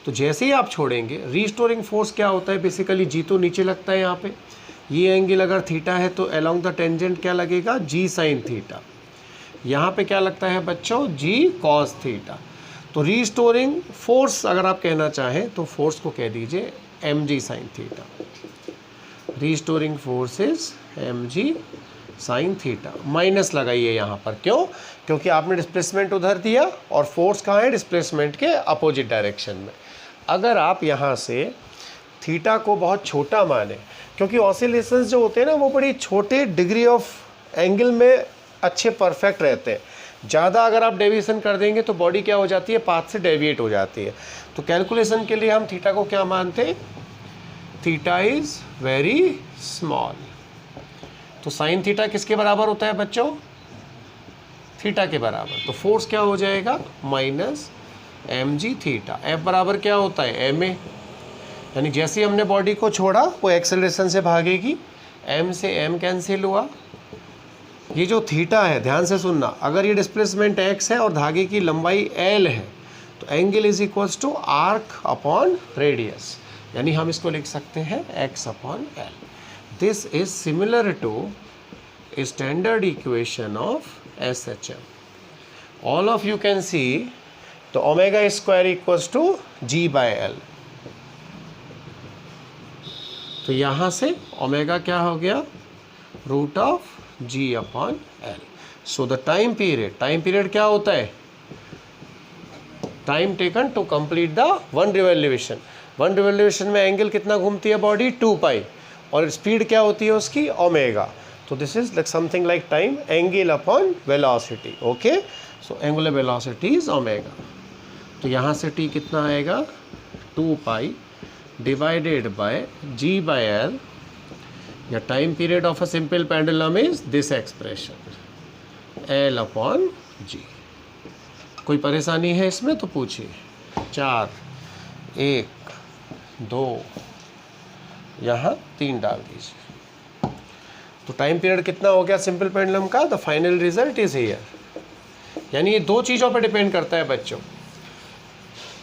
तो जैसे ही आप छोड़ेंगे रीस्टोरिंग फोर्स क्या होता है, बेसिकली जी तो नीचे लगता है यहाँ पे, ये एंगल अगर थीटा है तो अलोंग द टेंजेंट क्या लगेगा, जी साइन थीटा। यहाँ पे क्या लगता है बच्चों, जी कॉस थीटा। तो रीस्टोरिंग फोर्स अगर आप कहना चाहें तो फोर्स को कह दीजिए M G sine theta. Restoring force is M G sine theta. Minus लगाइए यहाँ पर, क्यों? क्योंकि आपने डिस्प्लेसमेंट उधर दिया और फोर्स कहाँ है, डिस्प्लेसमेंट के अपोजिट डायरेक्शन में। अगर आप यहाँ से थीटा को बहुत छोटा माने, क्योंकि ऑसिलेशंस जो होते हैं ना वो बड़ी छोटे डिग्री ऑफ एंगल में अच्छे परफेक्ट रहते हैं। ज़्यादा अगर आप डेविएशन कर देंगे तो बॉडी क्या हो जाती है, पाथ से डेविएट हो जाती है। तो कैलकुलेशन के लिए हम थीटा को क्या मानते हैं, थीटा इज़ वेरी स्मॉल। तो साइन थीटा किसके बराबर होता है बच्चों, थीटा के बराबर। तो फोर्स क्या हो जाएगा, minus M G theta. F बराबर क्या होता है, एम ए। यानी जैसे ही हमने बॉडी को छोड़ा वो एक्सेलरेशन से भागेगी, एम से एम कैंसिल हुआ। ये जो थीटा है, ध्यान से सुनना, अगर ये डिस्प्लेसमेंट एक्स है और धागे की लंबाई एल है तो angle is equals to arc upon radius, यानी हम इसको लिख सकते हैं X upon L. This is similar to standard equation of S H M. All of you can see, तो omega square equals to G by L. तो यहाँ से ओमेगा क्या हो गया, root of G upon L. So the time period क्या होता है, time taken to complete the one revolution. One revolution में एंगल कितना घूमती है बॉडी, 2 पाई, और स्पीड क्या होती है उसकी, ओमेगा। तो this is like something like time angle upon velocity. Okay, so angular velocity is omega. तो यहाँ से टी कितना आएगा, 2 पाई divided by G by L, या time period of a simple pendulum is this expression L upon G. कोई परेशानी है इसमें तो पूछिए। 4, 1, 2, यहाँ 3 डाल दीजिए। तो टाइम पीरियड कितना हो गया सिंपल पेंडुलम का, the final result is here. यानी ये 2 चीज़ों पर डिपेंड करता है बच्चों।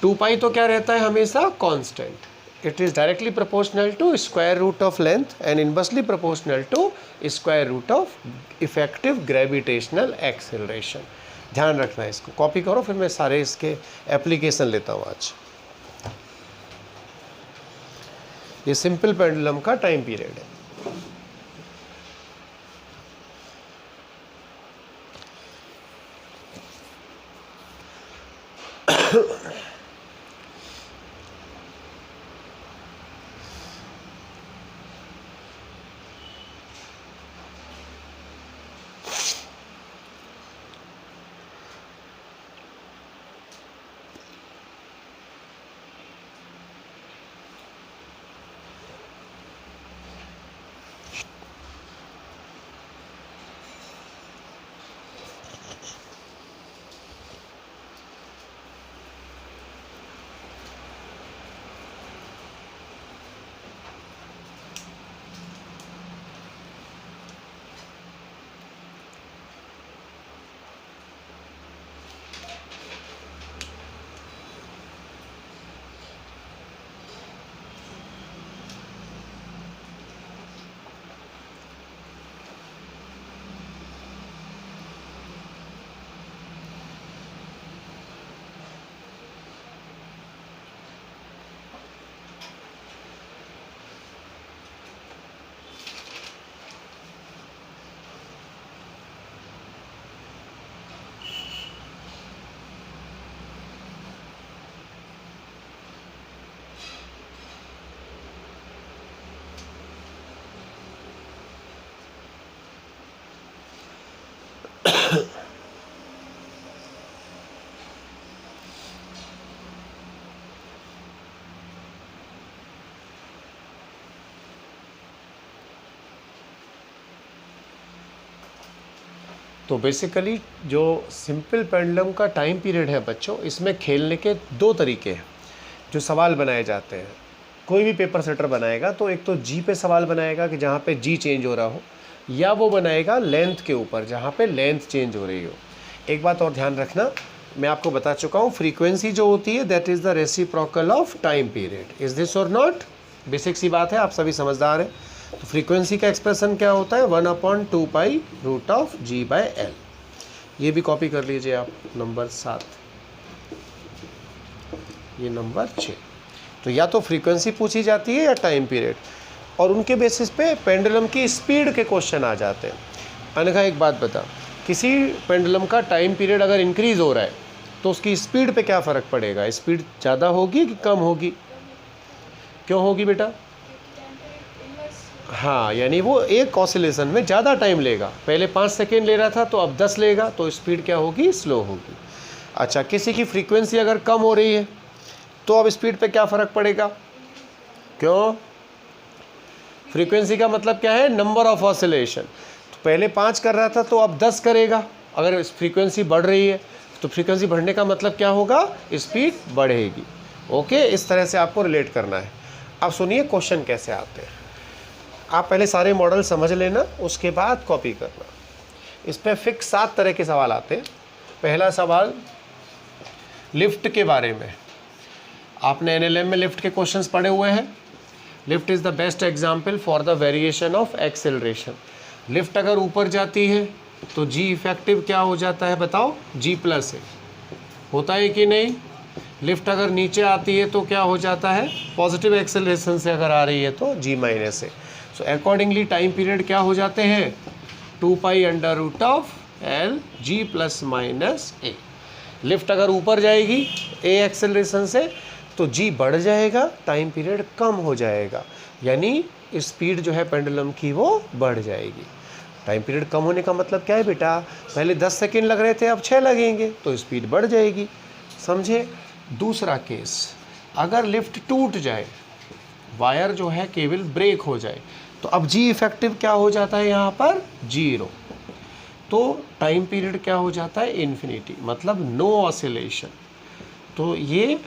2 पाई तो क्या रहता है हमेशा, constant. It is directly proportional to square root of length and inversely proportional to square root of effective gravitational acceleration. ध्यान रखना है, इसको कॉपी करो, फिर मैं सारे इसके एप्लीकेशन लेता हूँ आज। ये सिंपल पेंडुलम का टाइम पीरियड है। तो बेसिकली जो सिंपल पेंडुलम का टाइम पीरियड है बच्चों, इसमें खेलने के दो तरीके हैं जो सवाल बनाए जाते हैं। कोई भी पेपर सेटर बनाएगा तो एक तो जी पे सवाल बनाएगा कि जहाँ पे जी चेंज हो रहा हो, या वो बनाएगा लेंथ के ऊपर जहाँ पे लेंथ चेंज हो रही हो। एक बात और ध्यान रखना, मैं आपको बता चुका हूँ, फ्रीक्वेंसी जो होती है that is the reciprocal of time period. Is this और नॉट? बेसिक सी बात है, आप सभी समझदार हैं। तो फ्रीक्वेंसी का एक्सप्रेशन क्या होता है? 1/2π√g/L। ये भी कॉपी कर लीजिए आप, नंबर 7, ये नंबर 6। तो या तो फ्रीक्वेंसी पूछी जाती है या टाइम पीरियड, और उनके बेसिस पे पेंडुलम की स्पीड के क्वेश्चन आ जाते हैं। अनघा एक बात बता, किसी पेंडुलम का टाइम पीरियड अगर इंक्रीज़ हो रहा है तो उसकी स्पीड पे क्या फ़र्क पड़ेगा? स्पीड ज़्यादा होगी कि कम होगी? क्यों होगी बेटा? हाँ, यानी वो एक ऑसिलेशन में ज़्यादा टाइम लेगा। पहले 5 सेकेंड ले रहा था तो अब 10 लेगा, तो स्पीड क्या होगी? स्लो होगी। अच्छा, किसी की फ्रीक्वेंसी अगर कम हो रही है तो अब स्पीड पे क्या फ़र्क पड़ेगा? क्यों? फ्रीक्वेंसी का मतलब क्या है? Number of oscillation. तो पहले 5 कर रहा था तो अब 10 करेगा। अगर फ्रीक्वेंसी बढ़ रही है तो फ्रीक्वेंसी बढ़ने का मतलब क्या होगा? स्पीड बढ़ेगी। ओके, इस तरह से आपको रिलेट करना है। अब सुनिए क्वेश्चन कैसे आते हैं। आप पहले सारे मॉडल समझ लेना, उसके बाद कॉपी करना। इस पर फिक्स 7 तरह के सवाल आते हैं। पहला सवाल लिफ्ट के बारे में। आपने एनएलएम में लिफ्ट के क्वेश्चंस पढ़े हुए हैं। Lift is the best example for the variation of acceleration. Lift अगर ऊपर जाती है तो जी इफेक्टिव क्या हो जाता है बताओ? G+ है, होता है कि नहीं? लिफ्ट अगर नीचे आती है तो क्या हो जाता है? पॉजिटिव एक्सेलरेशन से अगर आ रही है तो G- है। सो अकॉर्डिंगली टाइम पीरियड क्या हो जाते हैं? 2π√L G+-A। लिफ्ट अगर ऊपर जाएगी A एक्सेलरेशन से तो G बढ़ जाएगा, टाइम पीरियड कम हो जाएगा, यानी स्पीड जो है पेंडुलम की वो बढ़ जाएगी। टाइम पीरियड कम होने का मतलब क्या है बेटा? पहले 10 सेकेंड लग रहे थे, अब 6 लगेंगे, तो स्पीड बढ़ जाएगी। समझे? दूसरा केस, अगर लिफ्ट टूट जाए, वायर जो है केबल ब्रेक हो जाए, तो अब जी इफेक्टिव क्या हो जाता है यहाँ पर? 0। तो टाइम पीरियड क्या हो जाता है? इन्फिनिटी, मतलब नो ऑसिलेशन। तो ये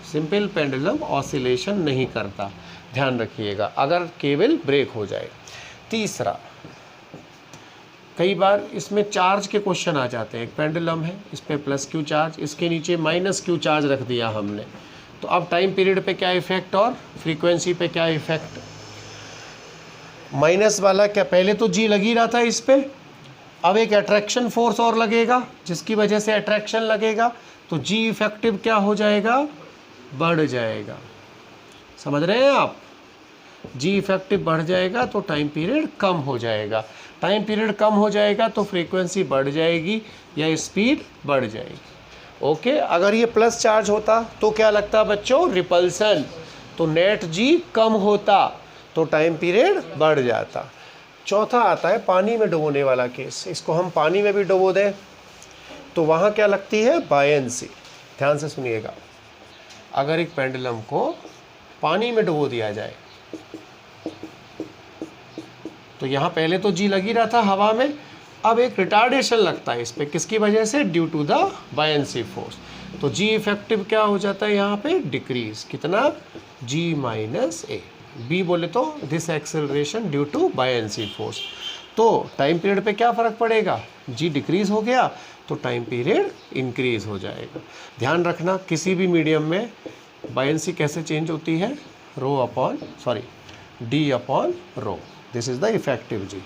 सिंपल पेंडुलम ऑसिलेशन नहीं करता, ध्यान रखिएगा, अगर केबल ब्रेक हो जाए। तीसरा, कई बार इसमें चार्ज के क्वेश्चन आ जाते हैं। एक पेंडुलम है, इस पे +Q चार्ज, इसके नीचे -Q चार्ज रख दिया हमने, तो अब टाइम पीरियड पे क्या इफेक्ट और फ्रीक्वेंसी पे क्या इफेक्ट? माइनस वाला क्या, पहले तो जी लगी रहा था इस पे, अब एक अट्रैक्शन फोर्स और लगेगा, जिसकी वजह से अट्रैक्शन लगेगा, तो जी इफेक्टिव क्या हो जाएगा? बढ़ जाएगा। समझ रहे हैं आप? जी इफेक्टिव बढ़ जाएगा तो टाइम पीरियड कम हो जाएगा। टाइम पीरियड कम हो जाएगा तो फ्रीक्वेंसी बढ़ जाएगी या स्पीड बढ़ जाएगी। ओके, अगर ये प्लस चार्ज होता तो क्या लगता बच्चों? रिपल्सन, तो नेट जी कम होता तो टाइम पीरियड बढ़ जाता। चौथा आता है पानी में डुबोने वाला केस। इसको हम पानी में भी डुबो दें तो वहाँ क्या लगती है? बायंसी। ध्यान से सुनिएगा, अगर एक पेंडुलम को पानी में डुबो दिया जाए तो यहाँ पहले तो जी लगी रहा था हवा में, अब एक रिटार्डेशन लगता है इस पे, किसकी वजह से? Due to the buoyancy force. तो जी इफेक्टिव क्या हो जाता है यहाँ पे? डिक्रीज। कितना? G-A। बी बोले तो this acceleration due to buoyancy force. तो टाइम पीरियड पे क्या फ़र्क पड़ेगा? जी डिक्रीज हो गया तो टाइम पीरियड इंक्रीज हो जाएगा। ध्यान रखना, किसी भी मीडियम में बायंसी कैसे चेंज होती है? D/ρ। This is the effective G.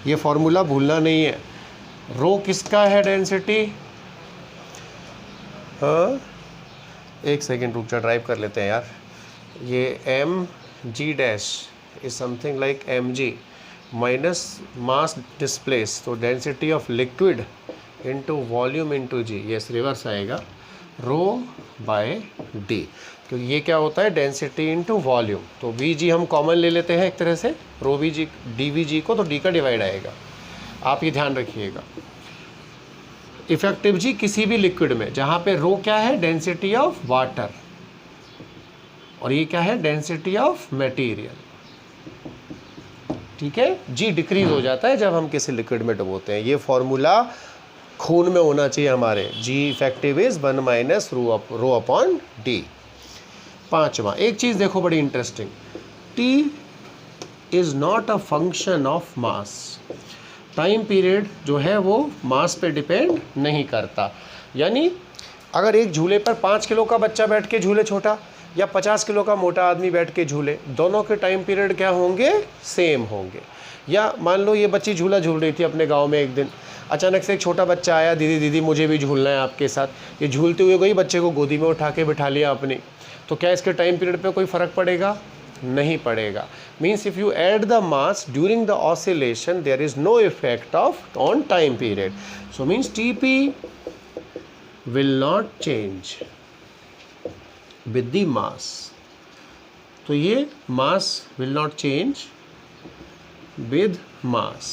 ये फॉर्मूला भूलना नहीं है। रो किसका है? डेंसिटी। हाँ, एक सेकेंड रुक जा, ड्राइव कर लेते हैं यार। ये mg dash is something like mg minus mass displace, तो density of liquid into volume into G, yes reverse आएगा, ρ/d, क्योंकि ये क्या होता है? Density into volume. तो vg हम कॉमन ले लेते हैं एक तरह से, ρvg dvg को, तो d का डिवाइड आएगा। आप ये ध्यान रखिएगा। इफेक्टिव जी किसी भी लिक्विड में, जहाँ पे रो क्या है? डेंसिटी ऑफ वाटर, और ये क्या है? Density of material. ठीक है, जी डिक्रीज हो जाता है जब हम किसी लिक्विड में डुबोते हैं। ये फॉर्मूला खून में होना चाहिए हमारे। G effective is 1 minus rho upon D. 5वां, एक चीज़ देखो बड़ी interesting, T is not a function of mass. Time period जो है वो मास पे डिपेंड नहीं करता। यानी अगर एक झूले पर 5 किलो का बच्चा बैठ के झूले छोटा या 50 किलो का मोटा आदमी बैठ के झूले, दोनों के टाइम पीरियड क्या होंगे? सेम होंगे। या मान लो ये बच्ची झूला झूल रही थी अपने गांव में, एक दिन अचानक से एक छोटा बच्चा आया, दीदी दीदी मुझे भी झूलना है आपके साथ। ये झूलते हुए गई, बच्चे को गोदी में उठा के बिठा लिया अपने। तो क्या इसके टाइम पीरियड पे कोई फ़र्क पड़ेगा? नहीं पड़ेगा। Means if you add the mass during the oscillation there is no effect of on time period. So means T P will not change with the mass। तो ये mass will not change with mass।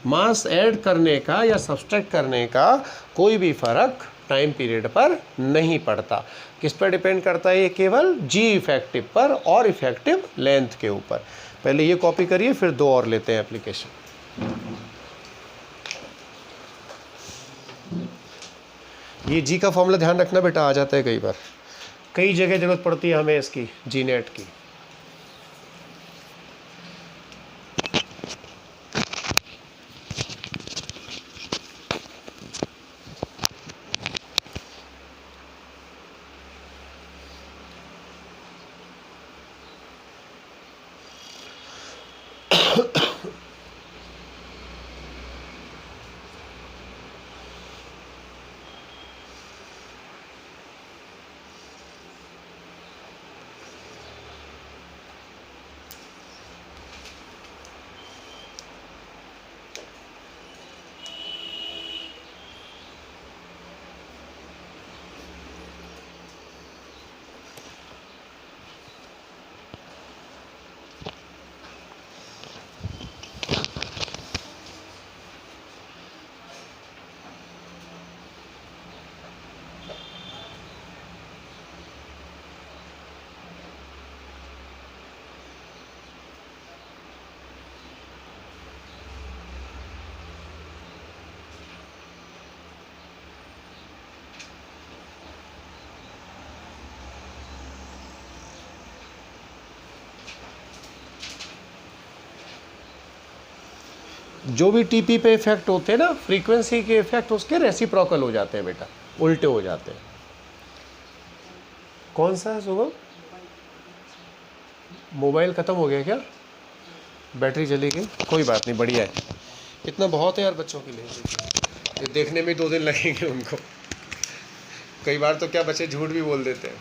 Mass add करने का या subtract करने का कोई भी फर्क टाइम पीरियड पर नहीं पड़ता। किस पर डिपेंड करता है? ये केवल जी इफेक्टिव पर और इफेक्टिव लेंथ के ऊपर। पहले ये कॉपी करिए, फिर 2 और लेते हैं एप्लीकेशन। ये जी का फॉर्मूला ध्यान रखना बेटा, आ जाता है कई बार, कई जगह ज़रूरत पड़ती है हमें इसकी, जी नेट की। जो भी टीपी पे इफेक्ट होते हैं ना, फ्रीक्वेंसी के इफेक्ट उसके रेसिप्रोकल हो जाते हैं बेटा, उल्टे हो जाते हैं। कौन सा है सुबह? मोबाइल ख़त्म हो गया क्या? बैटरी चली गई? कोई बात नहीं, बढ़िया है, इतना बहुत है यार बच्चों के लिए। ये देखने में 2 दिन लगेंगे उनको। कई बार तो क्या बच्चे झूठ भी बोल देते हैं।